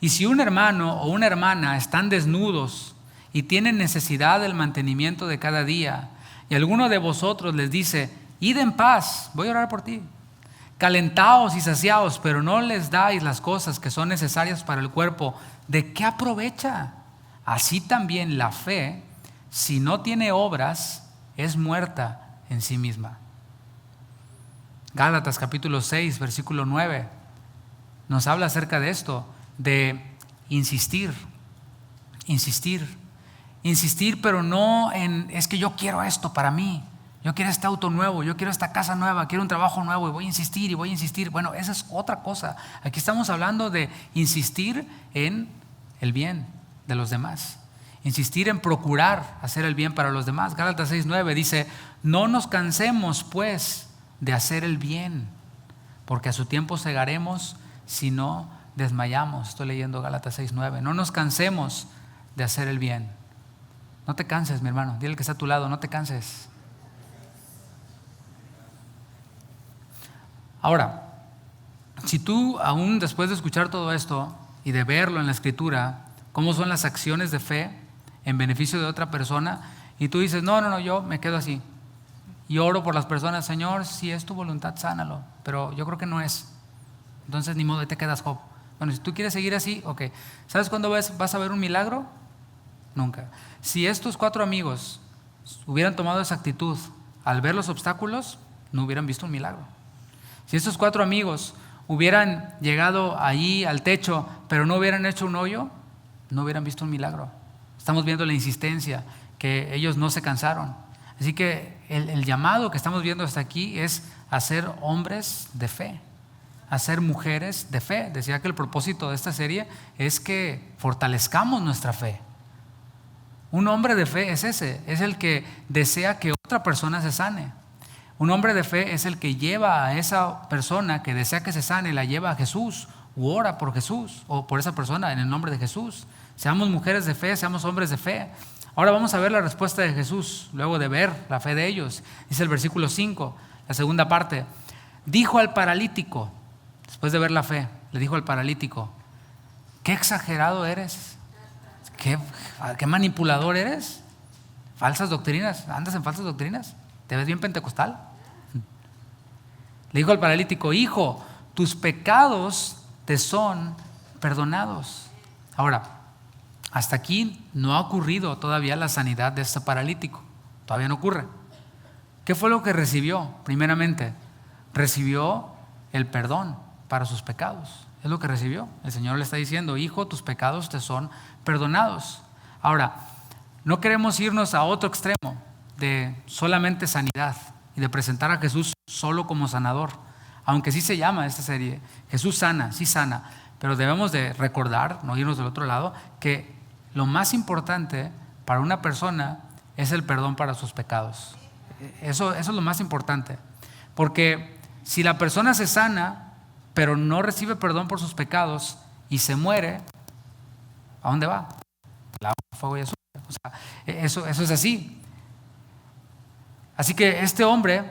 [SPEAKER 1] Y si un hermano o una hermana están desnudos y tienen necesidad del mantenimiento de cada día, y alguno de vosotros les dice, id en paz, voy a orar por ti, calentaos y saciaos, pero no les dais las cosas que son necesarias para el cuerpo, ¿de qué aprovecha? Así también la fe, si no tiene obras, es muerta en sí misma. Gálatas capítulo 6, versículo 9, nos habla acerca de esto, de insistir, pero no en, es que yo quiero esto para mí, yo quiero este auto nuevo, yo quiero esta casa nueva, quiero un trabajo nuevo y voy a insistir. Bueno, esa es otra cosa. Aquí estamos hablando de insistir en el bien de los demás. Insistir en procurar hacer el bien para los demás. Gálatas 6:9 dice: no nos cansemos pues de hacer el bien, porque a su tiempo segaremos si no desmayamos. Estoy leyendo Gálatas 6:9. No nos cansemos de hacer el bien. No te canses, mi hermano. Dile al que está a tu lado, no te canses. Ahora, si tú aún después de escuchar todo esto y de verlo en la Escritura, cómo son las acciones de fe en beneficio de otra persona, y tú dices: no, yo me quedo así y oro por las personas, Señor, si es tu voluntad, sánalo, pero yo creo que no es, entonces ni modo, te quedas, Job. Bueno, si tú quieres seguir así, ok. ¿Sabes cuándo vas a ver un milagro? Nunca. Si estos 4 amigos hubieran tomado esa actitud al ver los obstáculos, no hubieran visto un milagro. Si estos 4 amigos hubieran llegado allí al techo, pero no hubieran hecho un hoyo, no hubieran visto un milagro. Estamos viendo la insistencia, que ellos no se cansaron. Así que el llamado que estamos viendo hasta aquí es a ser hombres de fe, a ser mujeres de fe. Decía que el propósito de esta serie es que fortalezcamos nuestra fe. Un hombre de fe es ese, es el que desea que otra persona se sane. Un hombre de fe es el que lleva a esa persona que desea que se sane, la lleva a Jesús, u ora por Jesús o por esa persona en el nombre de Jesús. Seamos mujeres de fe, seamos hombres de fe. Ahora vamos a ver la respuesta de Jesús, luego de ver la fe de ellos. Dice el versículo 5, la segunda parte: dijo al paralítico, después de ver la fe, le dijo al paralítico: qué exagerado eres, qué manipulador eres. Falsas doctrinas, andas en falsas doctrinas, te ves bien pentecostal. Le dijo al paralítico: hijo, tus pecados te son perdonados. Ahora, hasta aquí no ha ocurrido todavía la sanidad de este paralítico, todavía no ocurre. ¿Qué fue lo que recibió? Primeramente, recibió el perdón para sus pecados. Es lo que recibió. El Señor le está diciendo: hijo, tus pecados te son perdonados. Ahora, no queremos irnos a otro extremo de solamente sanidad y de presentar a Jesús solo como sanador, aunque sí se llama esta serie Jesús sana, sí sana, pero debemos de recordar, no irnos del otro lado, que lo más importante para una persona es el perdón para sus pecados. Eso es lo más importante, porque si la persona se sana pero no recibe perdón por sus pecados y se muere, ¿a dónde va? La fuego y azufre. O sea, eso es así. Así que este hombre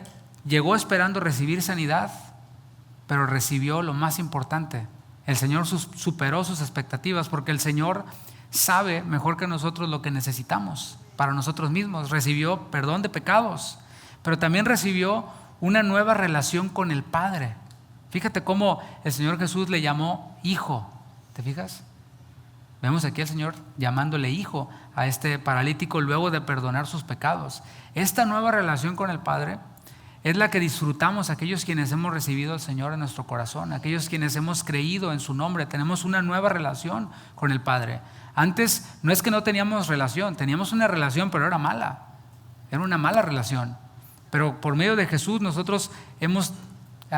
[SPEAKER 1] llegó esperando recibir sanidad, pero recibió lo más importante. El Señor superó sus expectativas, porque el Señor sabe mejor que nosotros lo que necesitamos para nosotros mismos. Recibió perdón de pecados, pero también recibió una nueva relación con el Padre. Fíjate cómo el Señor Jesús le llamó hijo. ¿Te fijas? Vemos aquí al Señor llamándole hijo a este paralítico luego de perdonar sus pecados. Esta nueva relación con el Padre es la que disfrutamos aquellos quienes hemos recibido al Señor en nuestro corazón, aquellos quienes hemos creído en su nombre. Tenemos una nueva relación con el Padre. Antes no es que no teníamos relación, teníamos una relación, pero era mala. Era una mala relación. Pero por medio de Jesús nosotros hemos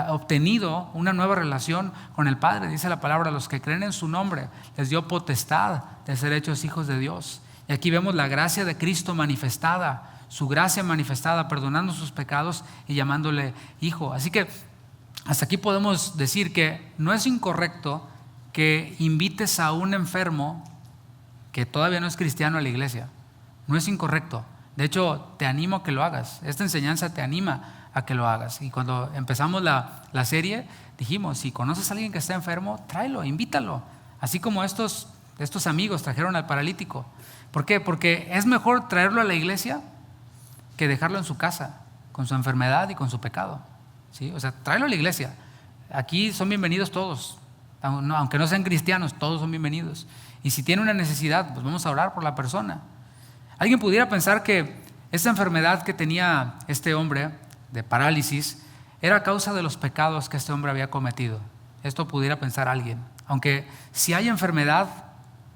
[SPEAKER 1] obtenido una nueva relación con el Padre. Dice la palabra: los que creen en su nombre les dio potestad de ser hechos hijos de Dios. Y aquí vemos la gracia de Cristo manifestada, su gracia manifestada, perdonando sus pecados y llamándole hijo. Así que hasta aquí podemos decir que no es incorrecto que invites a un enfermo que todavía no es cristiano a la iglesia. No es incorrecto. De hecho, te animo a que lo hagas. Esta enseñanza te anima a que lo hagas. Y cuando empezamos la serie, dijimos: si conoces a alguien que está enfermo, tráelo, invítalo. Así como estos amigos trajeron al paralítico. ¿Por qué? Porque es mejor traerlo a la iglesia que dejarlo en su casa con su enfermedad y con su pecado. ¿Sí? O sea, tráelo a la iglesia. Aquí son bienvenidos todos, aunque no sean cristianos, todos son bienvenidos. Y si tiene una necesidad, pues vamos a orar por la persona. Alguien pudiera pensar que esta enfermedad que tenía este hombre de parálisis era a causa de los pecados que este hombre había cometido. Esto pudiera pensar alguien. Aunque si hay enfermedad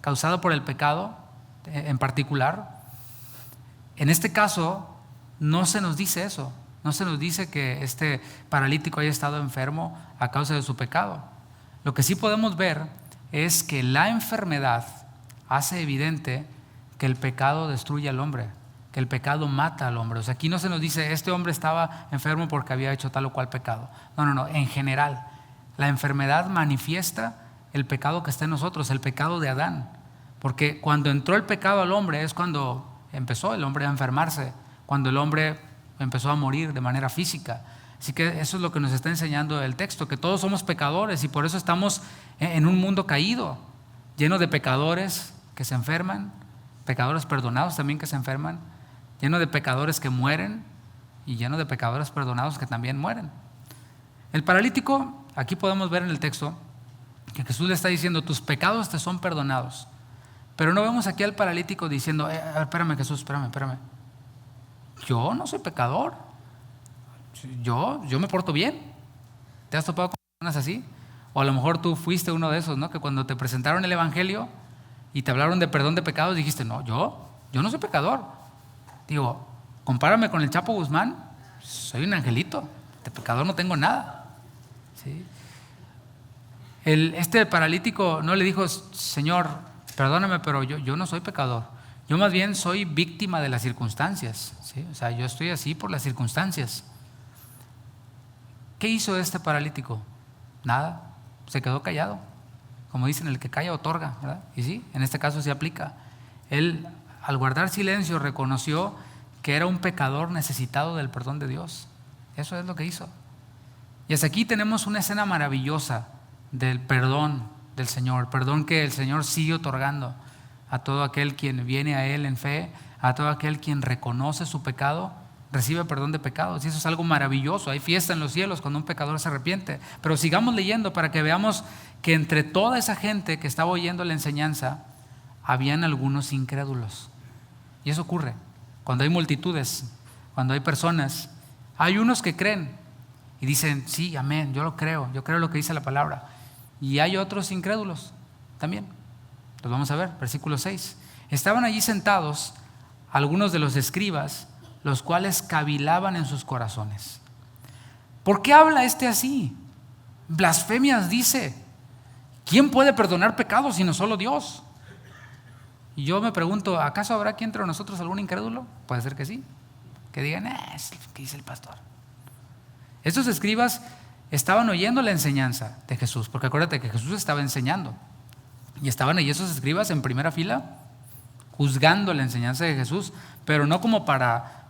[SPEAKER 1] causada por el pecado en particular, en este caso no se nos dice eso. No se nos dice que este paralítico haya estado enfermo a causa de su pecado. Lo que sí podemos ver es que la enfermedad hace evidente que el pecado destruye al hombre, que el pecado mata al hombre. O sea, aquí no se nos dice, este hombre estaba enfermo porque había hecho tal o cual pecado. No, en general, la enfermedad manifiesta el pecado que está en nosotros, el pecado de Adán. Porque cuando entró el pecado al hombre es cuando empezó el hombre a enfermarse, cuando el hombre empezó a morir de manera física. Así que eso es lo que nos está enseñando el texto, que todos somos pecadores y por eso estamos en un mundo caído, lleno de pecadores que se enferman, pecadores perdonados también que se enferman, lleno de pecadores que mueren y lleno de pecadores perdonados que también mueren. El paralítico, aquí podemos ver en el texto que Jesús le está diciendo, tus pecados te son perdonados. Pero no vemos aquí al paralítico diciendo, espérame Jesús, espérame. Yo no soy pecador. Yo me porto bien. ¿Te has topado con personas así? O a lo mejor tú fuiste uno de esos, ¿no? Que cuando te presentaron el evangelio y te hablaron de perdón de pecados, dijiste, no, yo no soy pecador. Digo, compárame con el Chapo Guzmán, soy un angelito, de pecador no tengo nada. ¿Sí? Este paralítico no le dijo, Señor, perdóname, pero yo no soy pecador. Yo más bien soy víctima de las circunstancias. ¿Sí? O sea, yo estoy así por las circunstancias. ¿Qué hizo este paralítico? Nada, se quedó callado. Como dicen, el que calla otorga, ¿verdad? Y sí, en este caso se aplica. Él, al guardar silencio, reconoció que era un pecador necesitado del perdón de Dios. Eso es lo que hizo. Y hasta aquí tenemos una escena maravillosa del perdón del Señor, perdón que el Señor sigue otorgando a todo aquel quien viene a Él en fe, a todo aquel quien reconoce su pecado, recibe perdón de pecados. Y eso es algo maravilloso. Hay fiesta en los cielos cuando un pecador se arrepiente. Pero sigamos leyendo para que veamos que entre toda esa gente que estaba oyendo la enseñanza, habían algunos incrédulos. Y eso ocurre cuando hay multitudes, cuando hay personas. Hay unos que creen y dicen, sí, amén, yo creo lo que dice la palabra. Y hay otros incrédulos también. Los vamos a ver, versículo 6. Estaban allí sentados algunos de los escribas, los cuales cavilaban en sus corazones. ¿Por qué habla este así? Blasfemias dice. ¿Quién puede perdonar pecados sino solo Dios? Y yo me pregunto, ¿acaso habrá aquí entre nosotros algún incrédulo? Puede ser que sí. Que digan, es lo que dice el pastor. Estos escribas estaban oyendo la enseñanza de Jesús, porque acuérdate que Jesús estaba enseñando. Y estaban ahí esos escribas en primera fila, juzgando la enseñanza de Jesús, pero no como para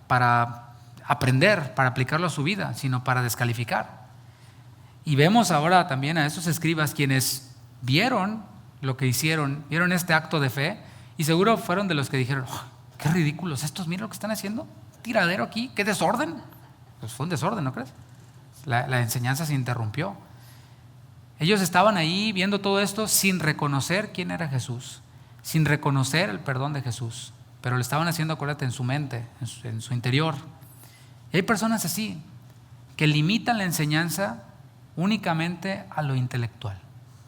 [SPEAKER 1] aprender, para aplicarlo a su vida, sino para descalificar. Y vemos ahora también a esos escribas quienes vieron lo que hicieron, vieron este acto de fe, y seguro fueron de los que dijeron, qué ridículos estos, mira lo que están haciendo, tiradero aquí, qué desorden. Pues fue un desorden, ¿no crees? La enseñanza se interrumpió. Ellos estaban ahí viendo todo esto sin reconocer quién era Jesús, sin reconocer el perdón de Jesús, pero lo estaban haciendo, acuérdate, en su mente, en su interior. Y hay personas así, que limitan la enseñanza únicamente a lo intelectual,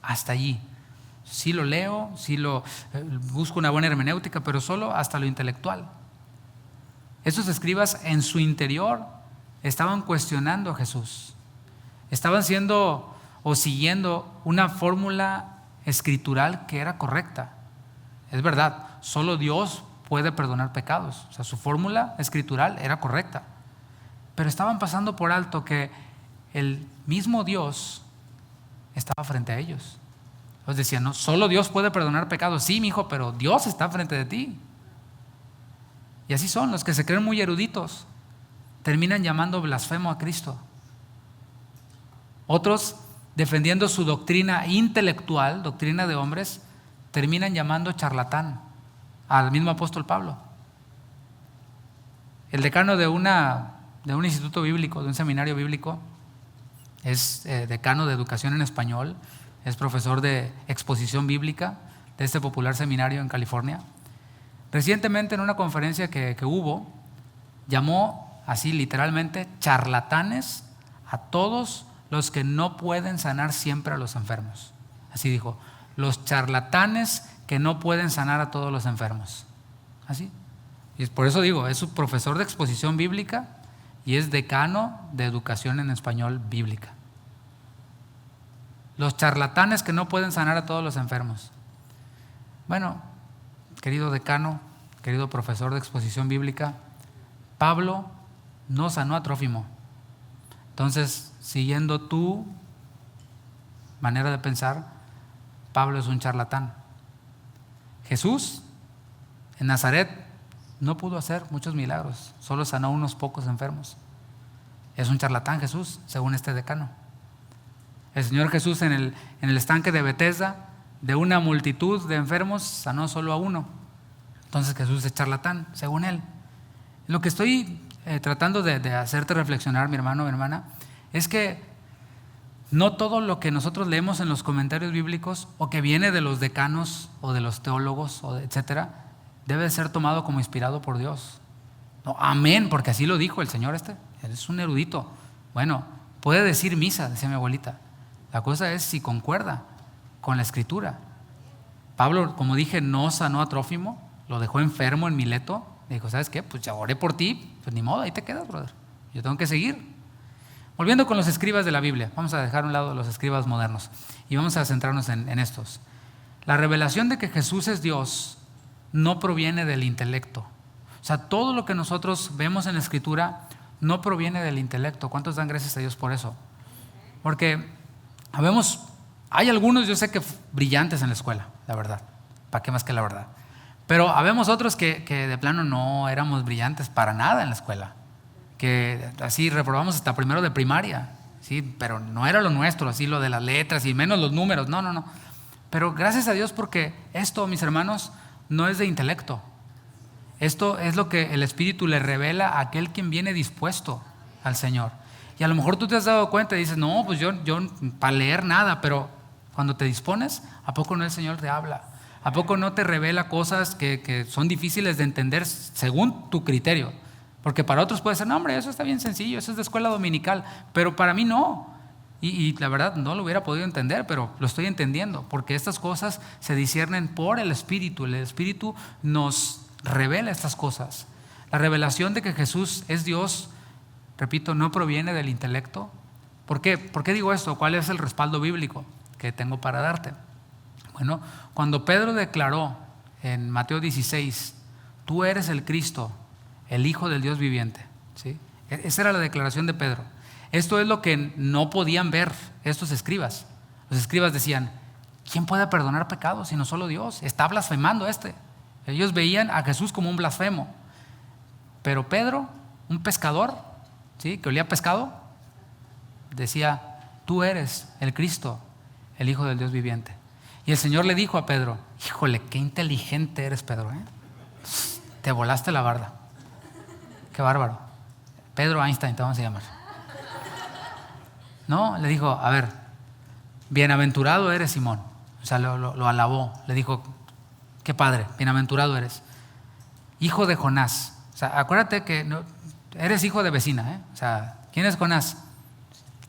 [SPEAKER 1] hasta allí. Sí lo leo, sí busco una buena hermenéutica, pero solo hasta lo intelectual. Esos escribas en su interior estaban cuestionando a Jesús, estaban siendo o siguiendo una fórmula escritural que era correcta. Es verdad, solo Dios puede perdonar pecados. O sea, su fórmula escritural era correcta. Pero estaban pasando por alto que el mismo Dios estaba frente a ellos. Ellos decían, no, solo Dios puede perdonar pecados. Sí, mi hijo, pero Dios está frente de ti. Y así son, los que se creen muy eruditos terminan llamando blasfemo a Cristo. Otros, defendiendo su doctrina intelectual, doctrina de hombres, terminan llamando charlatán al mismo apóstol Pablo. El decano de un instituto bíblico, de un seminario bíblico, es decano de educación en español, es profesor de exposición bíblica de este popular seminario en California. Recientemente en una conferencia que hubo, llamó así literalmente charlatanes a todos los que no pueden sanar siempre a los enfermos. Así dijo, los charlatanes que no pueden sanar a todos los enfermos. Así. Y por eso digo, es un profesor de exposición bíblica y es decano de educación en español bíblica. Los charlatanes que no pueden sanar a todos los enfermos. Bueno, querido decano, querido profesor de exposición bíblica, Pablo no sanó a Trófimo. Entonces, siguiendo tu manera de pensar, Pablo es un charlatán. Jesús en Nazaret no pudo hacer muchos milagros, solo sanó unos pocos enfermos. Es un charlatán Jesús, según este decano. El Señor Jesús en el estanque de Betesda, de una multitud de enfermos, sanó solo a uno. Entonces Jesús es charlatán, según él. Lo que estoy tratando de hacerte reflexionar, mi hermano, mi hermana, es que no todo lo que nosotros leemos en los comentarios bíblicos o que viene de los decanos o de los teólogos, etcétera, debe ser tomado como inspirado por Dios. No, amén, porque así lo dijo el Señor Él es un erudito. Bueno, puede decir misa, decía mi abuelita. La cosa es si concuerda con la Escritura. Pablo, como dije, no sanó a Trófimo, lo dejó enfermo en Mileto. Le dijo, ¿sabes qué? Pues ya oré por ti, pues ni modo, ahí te quedas, brother. Yo tengo que seguir. Volviendo con los escribas de la Biblia, vamos a dejar a un lado los escribas modernos y vamos a centrarnos en estos. La revelación de que Jesús es Dios no proviene del intelecto. O sea, todo lo que nosotros vemos en la Escritura no proviene del intelecto. ¿Cuántos dan gracias a Dios por eso? Porque hay algunos, yo sé que brillantes en la escuela, la verdad. ¿Para qué más que la verdad? Pero habemos otros que de plano no éramos brillantes para nada en la escuela. Que así reprobamos hasta primero de primaria, ¿sí? Pero no era lo nuestro, así lo de las letras y menos los números, no. Pero gracias a Dios porque esto, mis hermanos, no es de intelecto. Esto es lo que el Espíritu le revela a aquel quien viene dispuesto al Señor. Y a lo mejor tú te has dado cuenta y dices, no, pues yo para leer nada, pero cuando te dispones, ¿a poco no el Señor te habla? ¿A poco no te revela cosas que son difíciles de entender según tu criterio? Porque para otros puede ser, no hombre, eso está bien sencillo, eso es de escuela dominical, pero para mí no. Y la verdad no lo hubiera podido entender, pero lo estoy entendiendo, porque estas cosas se disciernen por el Espíritu. El Espíritu nos revela estas cosas. La revelación de que Jesús es Dios, repito, no proviene del intelecto. ¿Por qué? ¿Por qué digo esto? ¿Cuál es el respaldo bíblico que tengo para darte? Bueno, cuando Pedro declaró en Mateo 16, tú eres el Cristo, el Hijo del Dios viviente, ¿sí? Esa era la declaración de Pedro. Esto es lo que no podían ver estos escribas. Los escribas decían, ¿quién puede perdonar pecados sino solo Dios? Está blasfemando Ellos veían a Jesús como un blasfemo. Pero Pedro, un pescador, ¿sí? Que olía a pescado, decía, tú eres el Cristo, el Hijo del Dios viviente. Y el Señor le dijo a Pedro, híjole, qué inteligente eres, Pedro, ¿eh? Te volaste la barda. Qué bárbaro. Pedro Einstein te vamos a llamar. No, le dijo, a ver, bienaventurado eres, Simón. O sea, lo alabó. Le dijo, qué padre, bienaventurado eres. Hijo de Jonás. O sea, acuérdate que no, eres hijo de vecina, ¿eh? O sea, ¿quién es Jonás?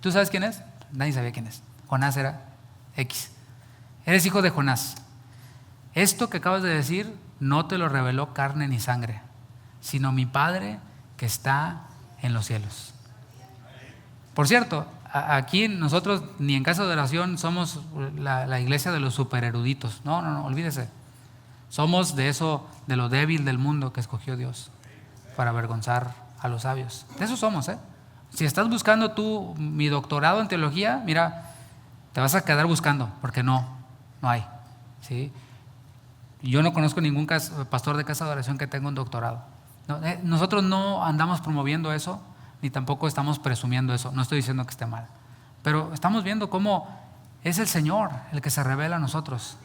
[SPEAKER 1] ¿Tú sabes quién es? Nadie sabía quién es. Jonás era X. Eres hijo de Jonás. Esto que acabas de decir no te lo reveló carne ni sangre, sino mi Padre que está en los cielos. Por cierto, aquí nosotros ni en casa de oración somos la iglesia de los supereruditos. No, olvídese. Somos de lo débil del mundo que escogió Dios para avergonzar a los sabios. De eso somos, ¿eh? Si estás buscando tú mi doctorado en teología, mira, te vas a quedar buscando, porque no hay, ¿sí? Yo no conozco ningún pastor de casa de oración que tenga un doctorado. Nosotros no andamos promoviendo eso, ni tampoco estamos presumiendo eso. No estoy diciendo que esté mal, pero estamos viendo cómo es el Señor el que se revela a nosotros.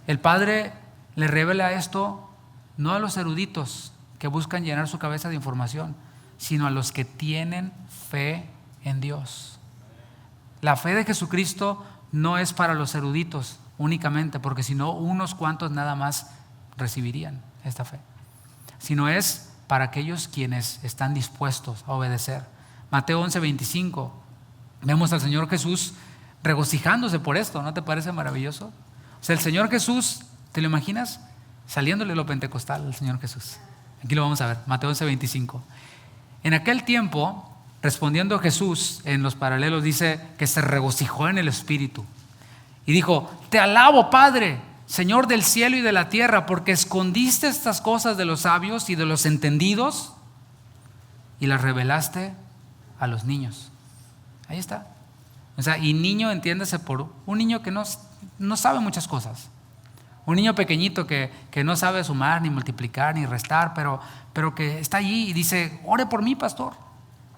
[SPEAKER 1] El Padre le revela esto no a los eruditos que buscan llenar su cabeza de información, sino a los que tienen fe en Dios. La fe de Jesucristo no es para los eruditos únicamente, porque si no, unos cuantos nada más recibirían esta fe, sino es para aquellos quienes están dispuestos a obedecer. Mateo 11:25, vemos al Señor Jesús regocijándose por esto. ¿No te parece maravilloso? O sea, el Señor Jesús, ¿te lo imaginas? Saliéndole lo pentecostal al Señor Jesús. Aquí lo vamos a ver, Mateo 11:25. En aquel tiempo, respondiendo Jesús en los paralelos, dice que se regocijó en el Espíritu y dijo, te alabo, Padre, Señor del cielo y de la tierra, porque escondiste estas cosas de los sabios y de los entendidos y las revelaste a los niños. Ahí está. O sea, y niño, entiéndase por un niño que no sabe muchas cosas. Un niño pequeñito que no sabe sumar, ni multiplicar, ni restar, pero que está allí y dice: ore por mí, pastor.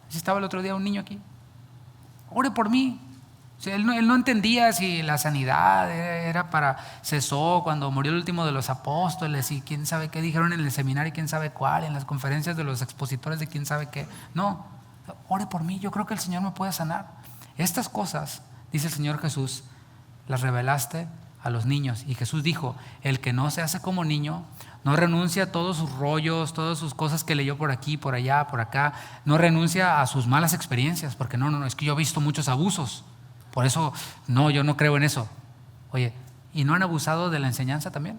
[SPEAKER 1] Así estaba el otro día un niño aquí. Ore por mí. O sea, él no entendía si la sanidad era para cesó cuando murió el último de los apóstoles y quién sabe qué dijeron en el seminario y quién sabe cuál, en las conferencias de los expositores de quién sabe qué. No, ore por mí, yo creo que el Señor me puede sanar. Estas cosas, dice el Señor Jesús, las revelaste a los niños. Y Jesús dijo: el que no se hace como niño, no renuncia a todos sus rollos, todas sus cosas que leyó por aquí, por allá, por acá, no renuncia a sus malas experiencias, porque no, es que yo he visto muchos abusos. Por eso, no, yo no creo en eso. Oye, ¿y no han abusado de la enseñanza también?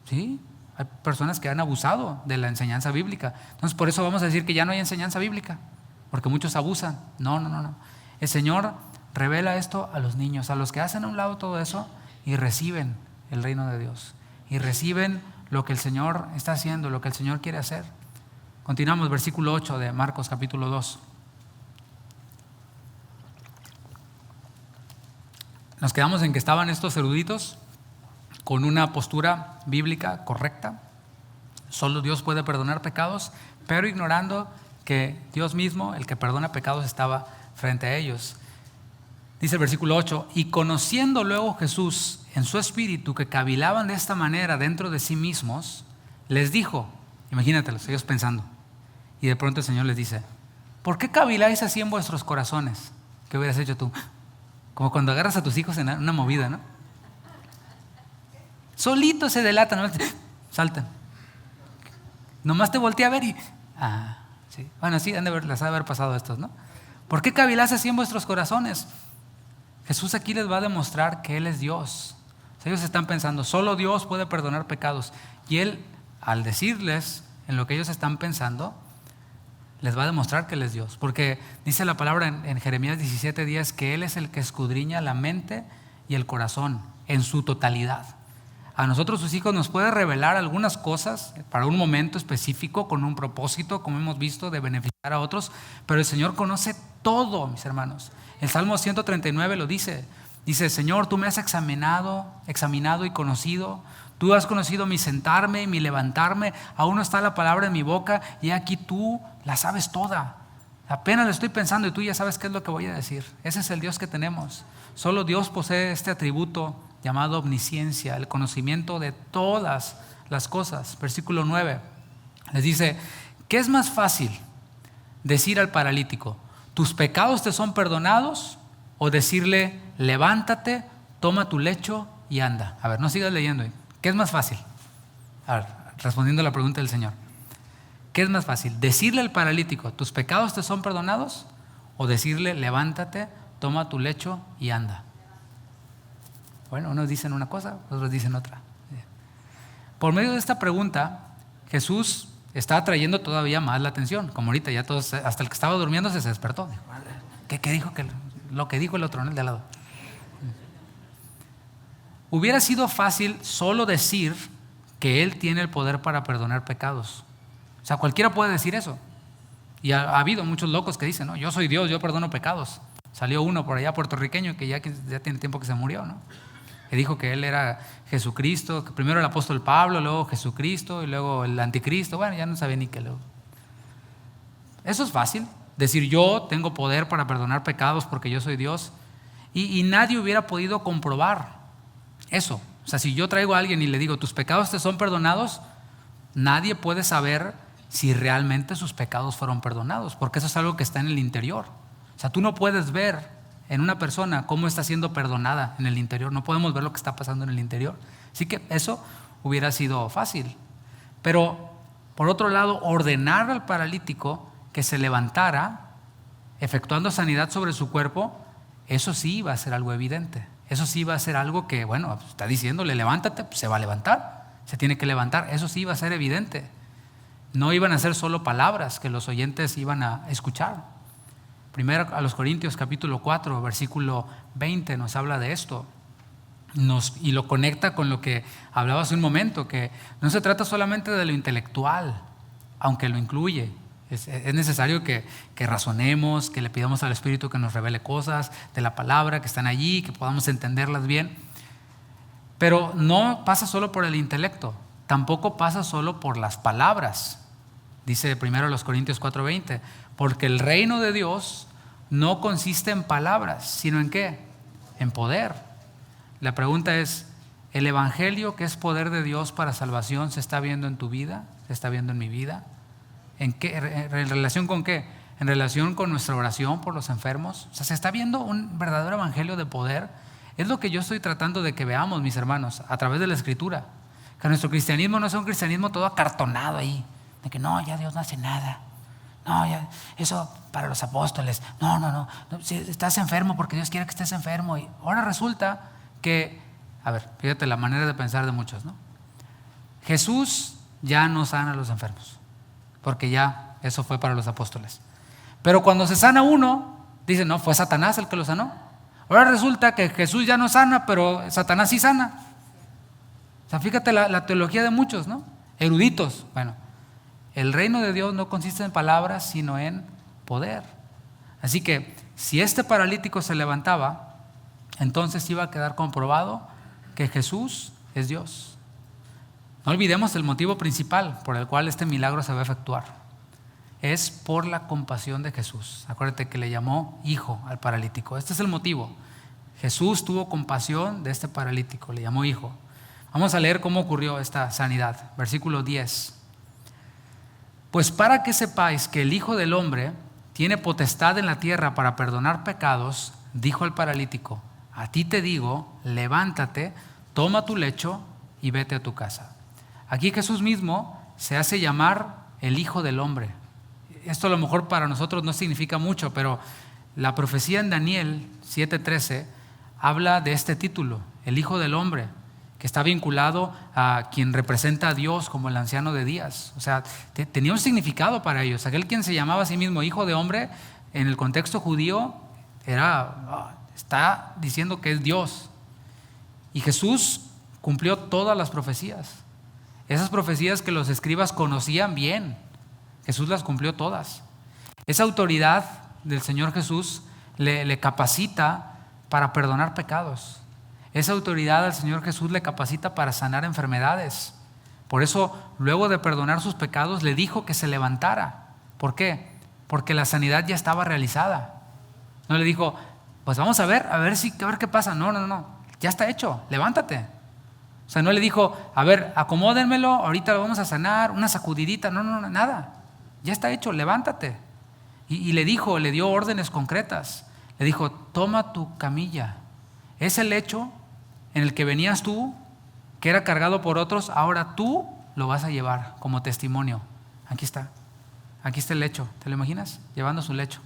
[SPEAKER 1] Sí, hay personas que han abusado de la enseñanza bíblica. Entonces, por eso vamos a decir que ya no hay enseñanza bíblica, porque muchos abusan. No. El Señor revela esto a los niños, a los que hacen a un lado todo eso y reciben el reino de Dios. Y reciben lo que el Señor está haciendo, lo que el Señor quiere hacer. Continuamos, versículo 8 de Marcos capítulo 2. Nos quedamos en que estaban estos eruditos con una postura bíblica correcta. Solo Dios puede perdonar pecados, pero ignorando que Dios mismo, el que perdona pecados, estaba frente a ellos. Dice el versículo 8: y conociendo luego Jesús en su espíritu que cavilaban de esta manera dentro de sí mismos, les dijo, imagínatelos, ellos pensando, y de pronto el Señor les dice: ¿por qué caviláis así en vuestros corazones? ¿Qué hubieras hecho tú? Como cuando agarras a tus hijos en una movida, ¿no? Solitos se delatan, ¿no? Saltan. Nomás te volteé a ver y... sí. Bueno, sí, les ha de haber pasado estos, ¿no? ¿Por qué caviláis así en vuestros corazones? Jesús aquí les va a demostrar que Él es Dios. O sea, ellos están pensando, solo Dios puede perdonar pecados. Y Él, al decirles en lo que ellos están pensando, les va a demostrar que Él es Dios. Porque dice la palabra en Jeremías 17:10 que Él es el que escudriña la mente y el corazón en su totalidad. A nosotros, sus hijos, nos puede revelar algunas cosas para un momento específico, con un propósito, como hemos visto, de beneficiar a otros. Pero el Señor conoce todo, mis hermanos. El Salmo 139 lo dice. Dice: Señor, tú me has examinado y conocido. Tú has conocido mi sentarme y mi levantarme. Aún no está la palabra en mi boca y aquí tú la sabes toda. Apenas lo estoy pensando y tú ya sabes qué es lo que voy a decir. Ese es el Dios que tenemos. Solo Dios posee este atributo llamado omnisciencia, el conocimiento de todas las cosas. Versículo 9 les dice: ¿qué es más fácil decir al paralítico, tus pecados te son perdonados? O decirle, levántate, toma tu lecho y anda. A ver, no sigas leyendo. ¿Qué es más fácil? A ver, respondiendo a la pregunta del Señor, ¿qué es más fácil? ¿Decirle al paralítico, tus pecados te son perdonados? O decirle, levántate, toma tu lecho y anda. Bueno, unos dicen una cosa, otros dicen otra. Por medio de esta pregunta, Jesús está atrayendo todavía más la atención. Como ahorita ya todos, hasta el que estaba durmiendo se despertó. ¿Qué dijo? Lo que dijo el otro, ¿no? El de al lado. Hubiera sido fácil solo decir que Él tiene el poder para perdonar pecados. O sea, cualquiera puede decir eso. Y ha habido muchos locos que dicen, no, yo soy Dios, yo perdono pecados. Salió uno por allá puertorriqueño que ya tiene tiempo que se murió, ¿no? Que dijo que él era Jesucristo, que primero el apóstol Pablo, luego Jesucristo y luego el anticristo. Bueno, ya no sabía ni qué luego. Eso es fácil, decir yo tengo poder para perdonar pecados porque yo soy Dios. Y nadie hubiera podido comprobar eso. O sea, si yo traigo a alguien y le digo, tus pecados te son perdonados, nadie puede saber si realmente sus pecados fueron perdonados, porque eso es algo que está en el interior. O sea, tú no puedes ver en una persona cómo está siendo perdonada en el interior. No podemos ver lo que está pasando en el interior. Así que eso hubiera sido fácil. Pero, por otro lado, ordenar al paralítico que se levantara, efectuando sanidad sobre su cuerpo, eso sí iba a ser algo evidente. Eso sí iba a ser algo que, bueno, está diciéndole, levántate, pues se va a levantar. Se tiene que levantar. Eso sí iba a ser evidente. No iban a ser solo palabras que los oyentes iban a escuchar. Primero a los Corintios capítulo 4, versículo 20 nos habla de esto. y lo conecta con lo que hablaba hace un momento, que no se trata solamente de lo intelectual, aunque lo incluye. Es necesario que razonemos, que le pidamos al Espíritu que nos revele cosas de la palabra que están allí, que podamos entenderlas bien. Pero no pasa solo por el intelecto, tampoco pasa solo por las palabras. Dice primero los Corintios 4:20, porque el reino de Dios no consiste en palabras, sino en ¿qué? En poder. La pregunta es, ¿el evangelio, que es poder de Dios para salvación, se está viendo en tu vida? ¿Se está viendo en mi vida? ¿En qué? ¿En relación con qué? ¿En relación con nuestra oración por los enfermos? O sea, ¿se está viendo un verdadero evangelio de poder? Es lo que yo estoy tratando de que veamos, mis hermanos, a través de la Escritura. Que nuestro cristianismo no sea un cristianismo todo acartonado ahí, de que no, ya Dios no hace nada. No, ya, eso para los apóstoles. No, si estás enfermo porque Dios quiere que estés enfermo. Y ahora resulta que, a ver, fíjate la manera de pensar de muchos, ¿no? Jesús ya no sana a los enfermos, porque ya eso fue para los apóstoles. Pero cuando se sana uno, dicen, no, fue Satanás el que lo sanó. Ahora resulta que Jesús ya no sana, pero Satanás sí sana. O sea, fíjate la teología de muchos, ¿no? Eruditos. Bueno, el reino de Dios no consiste en palabras, sino en poder. Así que si este paralítico se levantaba, entonces iba a quedar comprobado que Jesús es Dios. No olvidemos el motivo principal por el cual este milagro se va a efectuar. Es por la compasión de Jesús. Acuérdate que le llamó hijo al paralítico. Este es el motivo. Jesús tuvo compasión de este paralítico, le llamó hijo. Vamos a leer cómo ocurrió esta sanidad. Versículo 10. Pues para que sepáis que el Hijo del Hombre tiene potestad en la tierra para perdonar pecados, dijo al paralítico, a ti te digo, levántate, toma tu lecho y vete a tu casa. Aquí Jesús mismo se hace llamar el Hijo del Hombre. Esto a lo mejor para nosotros no significa mucho, pero la profecía en Daniel 7:13 habla de este título, el Hijo del Hombre, que está vinculado a quien representa a Dios como el anciano de días. O sea, tenía un significado para ellos. Aquel quien se llamaba a sí mismo Hijo de Hombre, en el contexto judío, está diciendo que es Dios. Y Jesús cumplió todas las profecías. Esas profecías que los escribas conocían bien, Jesús las cumplió todas. Esa autoridad del Señor Jesús le capacita para perdonar pecados. Esa autoridad al Señor Jesús le capacita para sanar enfermedades. Por eso, luego de perdonar sus pecados, le dijo que se levantara. ¿Por qué? Porque la sanidad ya estaba realizada. No le dijo, pues vamos a ver qué pasa. No, ya está hecho, levántate. O sea, no le dijo, a ver, acomódenmelo, ahorita lo vamos a sanar, una sacudidita. No, nada. Ya está hecho, levántate. Y le dio órdenes concretas. Le dijo, toma tu camilla. Ese lecho en el que venías tú, que era cargado por otros, ahora tú lo vas a llevar como testimonio. Aquí está el lecho. ¿Te lo imaginas? Llevando su lecho.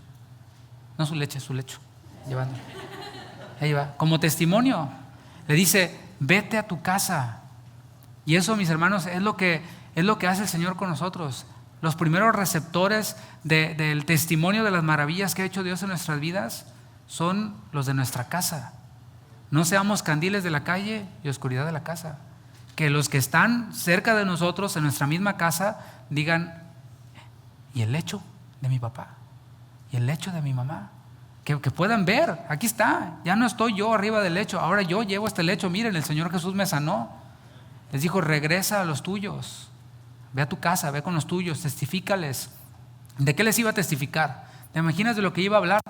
[SPEAKER 1] No su leche, su lecho. Llevándolo. Ahí va, como testimonio. Le dice, vete a tu casa. Y eso, mis hermanos, es lo que hace el Señor con nosotros. Los primeros receptores del testimonio de las maravillas que ha hecho Dios en nuestras vidas son los de nuestra casa. No seamos candiles de la calle y oscuridad de la casa. Que los que están cerca de nosotros, en nuestra misma casa, digan, ¿y el lecho de mi papá? ¿Y el lecho de mi mamá? Que puedan ver, aquí está, ya no estoy yo arriba del lecho, ahora yo llevo este lecho, miren, el Señor Jesús me sanó. Les dijo, regresa a los tuyos, ve a tu casa, ve con los tuyos, testifícales. ¿De qué les iba a testificar? ¿Te imaginas de lo que iba a hablar?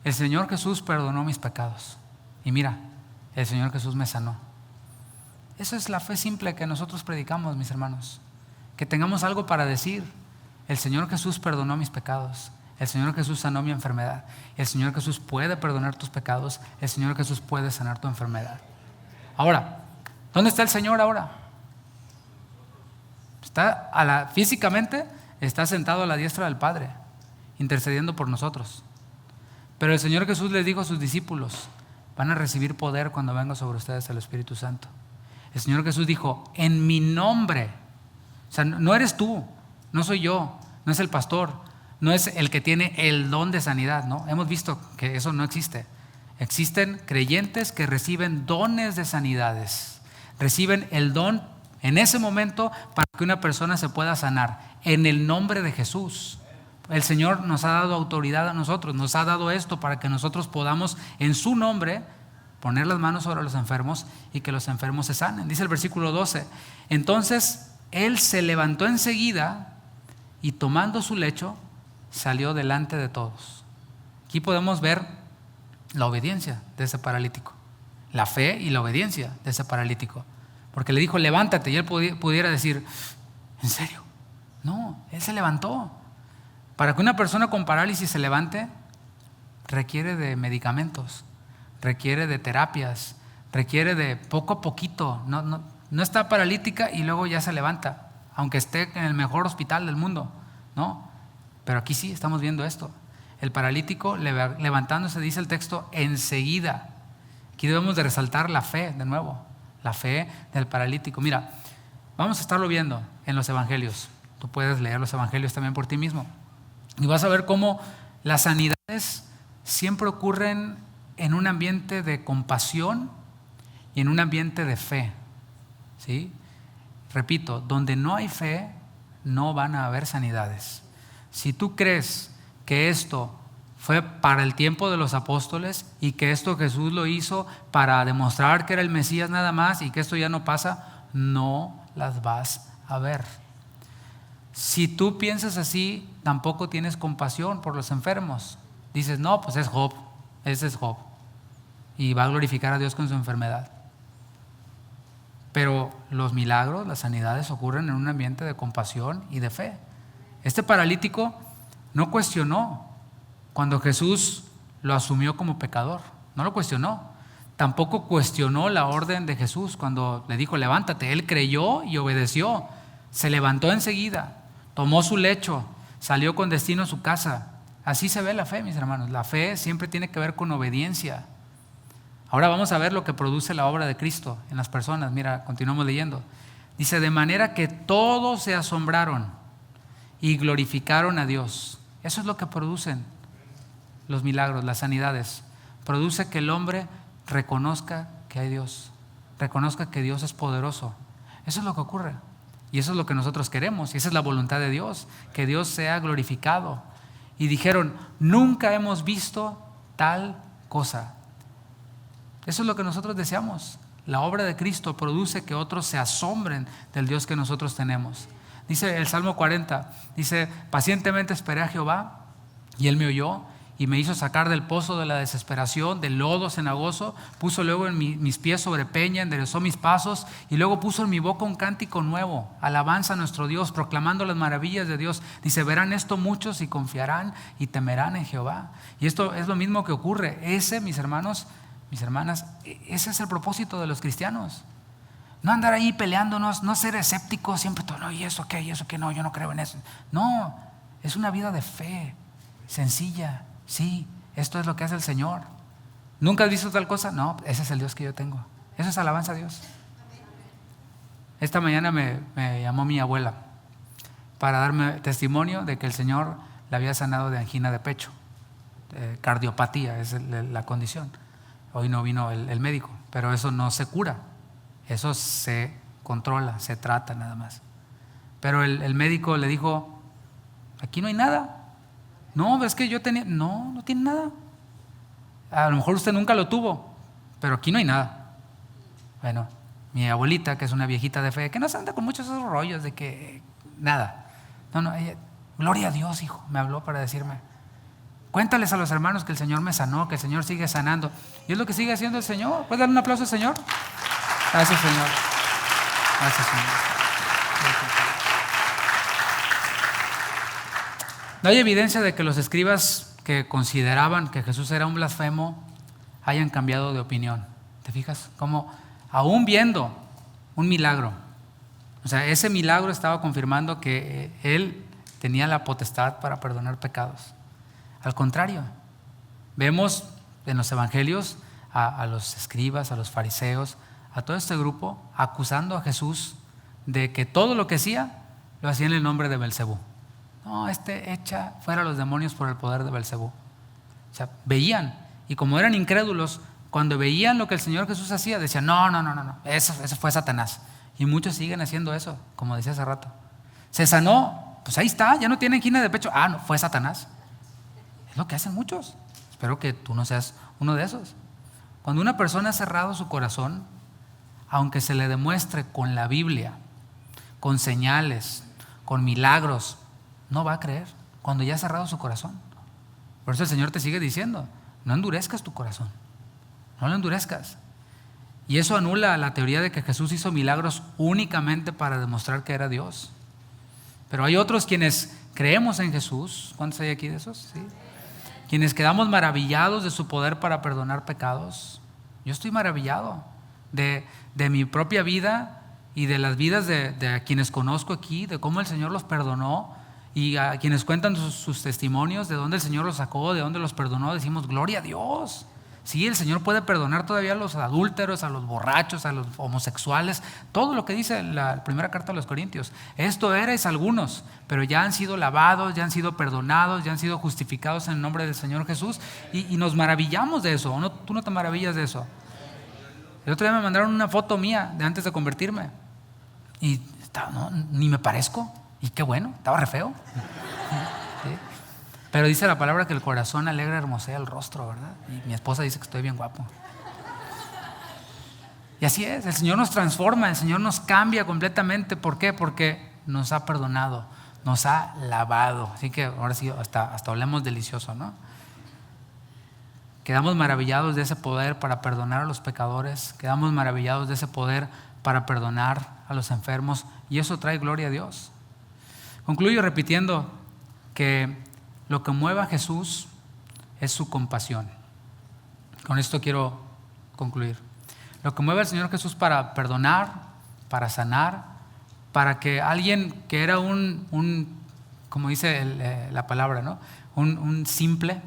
[SPEAKER 1] El Señor Jesús perdonó mis pecados. Y mira, el Señor Jesús me sanó. Eso es la fe simple que nosotros predicamos, mis hermanos. Que tengamos algo para decir. El Señor Jesús perdonó mis pecados. El Señor Jesús sanó mi enfermedad. El Señor Jesús puede perdonar tus pecados. El Señor Jesús puede sanar tu enfermedad. Ahora, ¿dónde está el Señor ahora? Físicamente está sentado a la diestra del Padre, intercediendo por nosotros. Pero el Señor Jesús les dijo a sus discípulos, van a recibir poder cuando venga sobre ustedes el Espíritu Santo. El Señor Jesús dijo, en mi nombre. O sea, no eres tú, no soy yo, no es el pastor, no es el que tiene el don de sanidad, ¿no? Hemos visto que eso no existe. Existen creyentes que reciben dones de sanidades. Reciben el don en ese momento para que una persona se pueda sanar. En el nombre de Jesús. El Señor nos ha dado autoridad a nosotros. Nos ha dado esto para que nosotros podamos en su nombre poner las manos sobre los enfermos y que los enfermos se sanen. Dice el versículo 12. Entonces él se levantó enseguida y tomando su lecho salió delante de todos. Aquí podemos ver la obediencia de ese paralítico, la fe y la obediencia de ese paralítico, porque le dijo levántate y él pudiera decir ¿en serio? No, él se levantó. Para que una persona con parálisis se levante requiere de medicamentos, requiere de terapias, requiere de poco a poquito. No está paralítica y luego ya se levanta, aunque esté en el mejor hospital del mundo, ¿no? Pero aquí sí estamos viendo esto. El paralítico levantándose, dice el texto, enseguida. Aquí debemos de resaltar la fe de nuevo, la fe del paralítico. Mira, vamos a estarlo viendo en los evangelios. Tú puedes leer los evangelios también por ti mismo y vas a ver cómo las sanidades siempre ocurren en un ambiente de compasión y en un ambiente de fe, ¿sí? Repito, donde no hay fe no van a haber sanidades. Si tú crees que esto fue para el tiempo de los apóstoles y que esto Jesús lo hizo para demostrar que era el Mesías nada más y que esto ya no pasa, no las vas a ver. Si tú piensas así, tampoco tienes compasión por los enfermos. Dices, no, pues es Job, ese es Job y va a glorificar a Dios con su enfermedad. Pero los milagros, las sanidades ocurren en un ambiente de compasión y de fe. Este paralítico no cuestionó cuando Jesús lo asumió como pecador, no lo cuestionó. Tampoco cuestionó la orden de Jesús cuando le dijo levántate. Él creyó y obedeció. Se levantó enseguida, tomó su lecho, salió con destino a su casa. Así se ve la fe, mis hermanos. La fe siempre tiene que ver con obediencia. Ahora vamos a ver lo que produce la obra de Cristo en las personas. Mira, continuamos leyendo. Dice, de manera que todos se asombraron y glorificaron a Dios. Eso es lo que producen los milagros, las sanidades. Produce que el hombre reconozca que hay Dios, reconozca que Dios es poderoso. Eso es lo que ocurre. Y eso es lo que nosotros queremos. Y esa es la voluntad de Dios, que Dios sea glorificado. Y dijeron, nunca hemos visto tal cosa. Eso es lo que nosotros deseamos. La obra de Cristo produce que otros se asombren del Dios que nosotros tenemos. Dice el Salmo 40, dice, pacientemente esperé a Jehová y Él me oyó y me hizo sacar del pozo de la desesperación, del lodo cenagoso, puso luego en mis pies sobre peña, enderezó mis pasos y luego puso en mi boca un cántico nuevo, alabanza a nuestro Dios, proclamando las maravillas de Dios. Dice, verán esto muchos y confiarán y temerán en Jehová. Y esto es lo mismo que ocurre. Ese, mis hermanos, mis hermanas, ese es el propósito de los cristianos. No andar ahí peleándonos, no ser escépticos siempre todo, no, y eso qué, no, yo no creo en eso. No, es una vida de fe, sencilla. Sí, esto es lo que hace el Señor. ¿Nunca has visto tal cosa? No, ese es el Dios que yo tengo. Eso es alabanza a Dios. Esta mañana me llamó mi abuela para darme testimonio de que el Señor la había sanado de angina de pecho, cardiopatía es la condición. Hoy no vino el médico, pero eso no se cura. Eso se controla, se trata nada más. Pero el médico le dijo, aquí no hay nada. No, es que yo tenía, no tiene nada. A lo mejor usted nunca lo tuvo, pero aquí no hay nada. Bueno, mi abuelita, que es una viejita de fe, que no se anda con muchos esos rollos de que nada. No, ella, gloria a Dios, hijo, me habló para decirme, cuéntales a los hermanos que el Señor me sanó, que el Señor sigue sanando. Y es lo que sigue haciendo el Señor. ¿Puedes darle un aplauso al Señor? Gracias, Señor. Gracias, Señor. No hay evidencia de que los escribas que consideraban que Jesús era un blasfemo hayan cambiado de opinión. ¿Te fijas? Como aún viendo un milagro, o sea, ese milagro estaba confirmando que Él tenía la potestad para perdonar pecados. Al contrario, vemos en los evangelios a los escribas, a los fariseos, a todo este grupo acusando a Jesús de que todo lo que hacía lo hacía en el nombre de Belcebú. No, echa fuera a los demonios por el poder de Belcebú. O sea, veían Y como eran incrédulos, cuando veían lo que el Señor Jesús hacía, decían, no, eso fue Satanás. Y muchos siguen haciendo eso, como decía hace rato. Se sanó, pues ahí está, ya no tiene angina de pecho. No, fue Satanás. Es lo que hacen muchos. Espero que tú no seas uno de esos. Cuando una persona ha cerrado su corazón, aunque se le demuestre con la Biblia, con señales, con milagros, no va a creer cuando ya ha cerrado su corazón. Por eso el Señor te sigue diciendo, no endurezcas tu corazón, no lo endurezcas. Y eso anula la teoría de que Jesús hizo milagros únicamente para demostrar que era Dios. Pero hay otros quienes creemos en Jesús. ¿Cuántos hay aquí de esos? ¿Sí? Quienes quedamos maravillados de su poder para perdonar pecados. Yo estoy maravillado de mi propia vida y de las vidas de quienes conozco aquí, de cómo el Señor los perdonó, y a quienes cuentan sus testimonios, de dónde el Señor los sacó, de dónde los perdonó. Decimos, gloria a Dios. Sí, el Señor puede perdonar todavía a los adúlteros, a los borrachos, a los homosexuales, todo lo que dice la primera carta a los Corintios. Esto erais algunos, pero ya han sido lavados, ya han sido perdonados, ya han sido justificados en el nombre del Señor Jesús, y nos maravillamos de eso. ¿No? ¿Tú no te maravillas de eso? El otro día me mandaron una foto mía de antes de convertirme y ni me parezco, y qué bueno, estaba re feo. ¿Sí? Pero dice la palabra que el corazón alegra, hermosea el rostro, ¿verdad? Y mi esposa dice que estoy bien guapo. Y así es, el Señor nos transforma, el Señor nos cambia completamente. ¿Por qué? Porque nos ha perdonado, nos ha lavado. Así que ahora sí, hasta olemos delicioso, ¿no? Quedamos maravillados de ese poder para perdonar a los pecadores, quedamos maravillados de ese poder para perdonar a los enfermos, y eso trae gloria a Dios. Concluyo repitiendo que lo que mueve a Jesús es su compasión. Con esto quiero concluir. Lo que mueve al Señor Jesús para perdonar, para sanar, para que alguien que era como dice la palabra, ¿no? Un simple,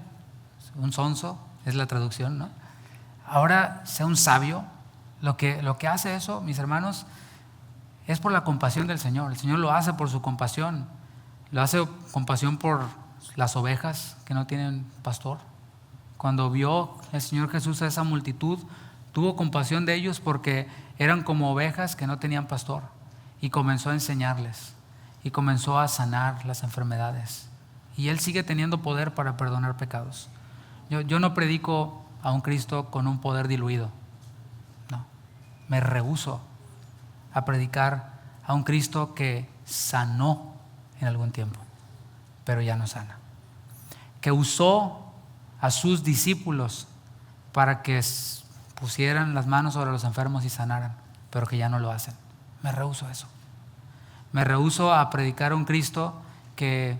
[SPEAKER 1] un sonso, es la traducción, ¿no? Ahora sea un sabio. Lo que hace eso, mis hermanos, es por la compasión del Señor. El Señor lo hace por su compasión. Lo hace compasión por las ovejas que no tienen pastor. Cuando vio el Señor Jesús a esa multitud, tuvo compasión de ellos porque eran como ovejas que no tenían pastor, y comenzó a enseñarles y comenzó a sanar las enfermedades, y Él sigue teniendo poder para perdonar pecados. Yo no predico a un Cristo con un poder diluido, no, me rehúso a predicar a un Cristo que sanó en algún tiempo, pero ya no sana, que usó a sus discípulos para que pusieran las manos sobre los enfermos y sanaran, pero que ya no lo hacen. Me rehúso a eso. Me rehúso a predicar a un Cristo que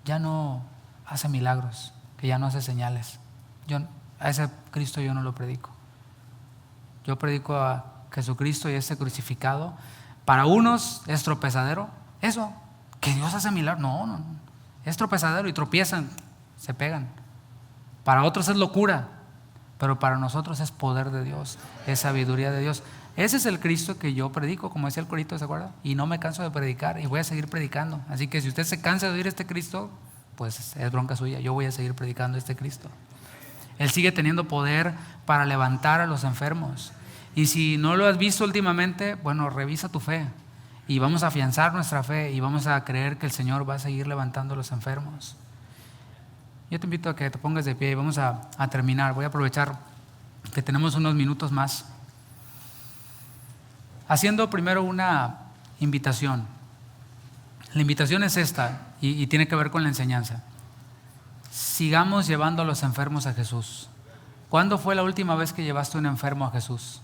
[SPEAKER 1] ya no hace milagros, que ya no hace señales. A ese Cristo yo no lo predico. Yo predico a Jesucristo y ese crucificado. Para unos es tropezadero, eso, que Dios hace milagros. No, es tropezadero y tropiezan, se pegan. Para otros es locura, pero para nosotros es poder de Dios, es sabiduría de Dios. Ese es el Cristo que yo predico, como decía el corito, ¿se acuerda? Y no me canso de predicar y voy a seguir predicando. Así que si usted se cansa de oír este Cristo, pues es bronca suya. Yo voy a seguir predicando este Cristo. Él sigue teniendo poder para levantar a los enfermos. Y si no lo has visto últimamente, bueno, revisa tu fe y vamos a afianzar nuestra fe y vamos a creer que el Señor va a seguir levantando a los enfermos. Yo te invito a que te pongas de pie y vamos a terminar. Voy a aprovechar que tenemos unos minutos más, haciendo primero una invitación. La invitación es esta y tiene que ver con la enseñanza. Sigamos llevando a los enfermos a Jesús. ¿Cuándo fue la última vez que llevaste a un enfermo a Jesús?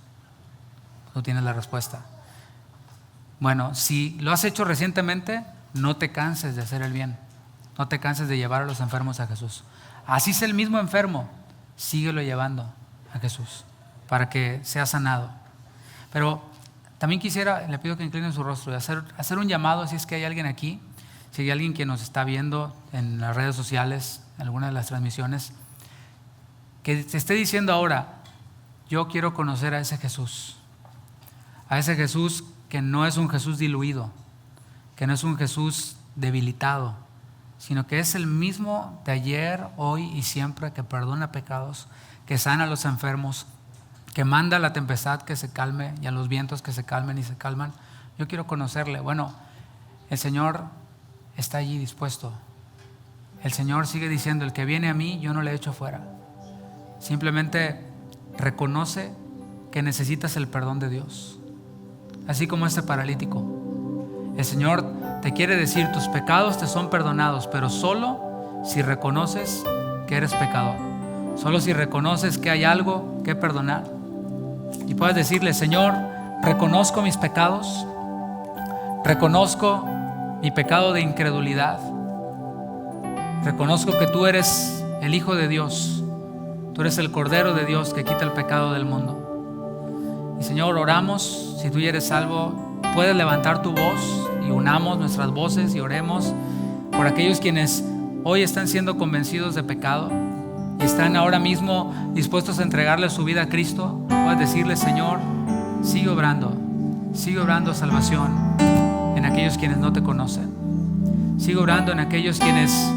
[SPEAKER 1] Tú tienes la respuesta. Bueno, si lo has hecho recientemente, no te canses de hacer el bien. No te canses de llevar a los enfermos a Jesús. Así es el mismo enfermo, síguelo llevando a Jesús para que sea sanado. Pero también le pido que incline su rostro y hacer un llamado, si es que hay alguien aquí, si hay alguien que nos está viendo en las redes sociales, en alguna de las transmisiones, que te esté diciendo ahora, yo quiero conocer a ese Jesús que no es un Jesús diluido, que no es un Jesús debilitado, sino que es el mismo de ayer, hoy y siempre, que perdona pecados, que sana a los enfermos, que manda a la tempestad que se calme y a los vientos que se calmen y se calman. Yo quiero conocerle. Bueno, el Señor está allí dispuesto. El Señor sigue diciendo: el que viene a mí, yo no le echo fuera. Simplemente reconoce que necesitas el perdón de Dios, así como este paralítico. El Señor te quiere decir: tus pecados te son perdonados, pero solo si reconoces que eres pecador, solo si reconoces que hay algo que perdonar. Y puedes decirle: Señor, reconozco mis pecados, reconozco mi pecado de incredulidad, reconozco que tú eres el Hijo de Dios, tú eres el Cordero de Dios que quita el pecado del mundo. Y Señor, oramos. Si tú ya eres salvo, puedes levantar tu voz y unamos nuestras voces y oremos por aquellos quienes hoy están siendo convencidos de pecado y están ahora mismo dispuestos a entregarle su vida a Cristo. Puedes decirle: Señor, sigue obrando salvación en aquellos quienes no te conocen. Sigue obrando en aquellos quienes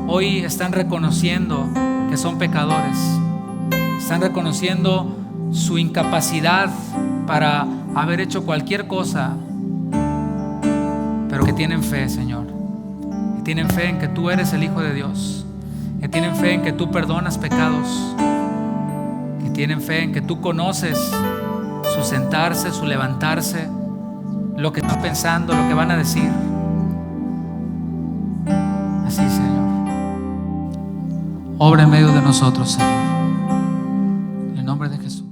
[SPEAKER 1] hoy están reconociendo que son pecadores, están reconociendo su incapacidad para haber hecho cualquier cosa, pero que tienen fe, Señor, que tienen fe en que tú eres el Hijo de Dios, que tienen fe en que tú perdonas pecados, que tienen fe en que tú conoces su sentarse, su levantarse, lo que están pensando, lo que van a decir. Así, Señor, obra en medio de nosotros, Señor, en el nombre de Jesús.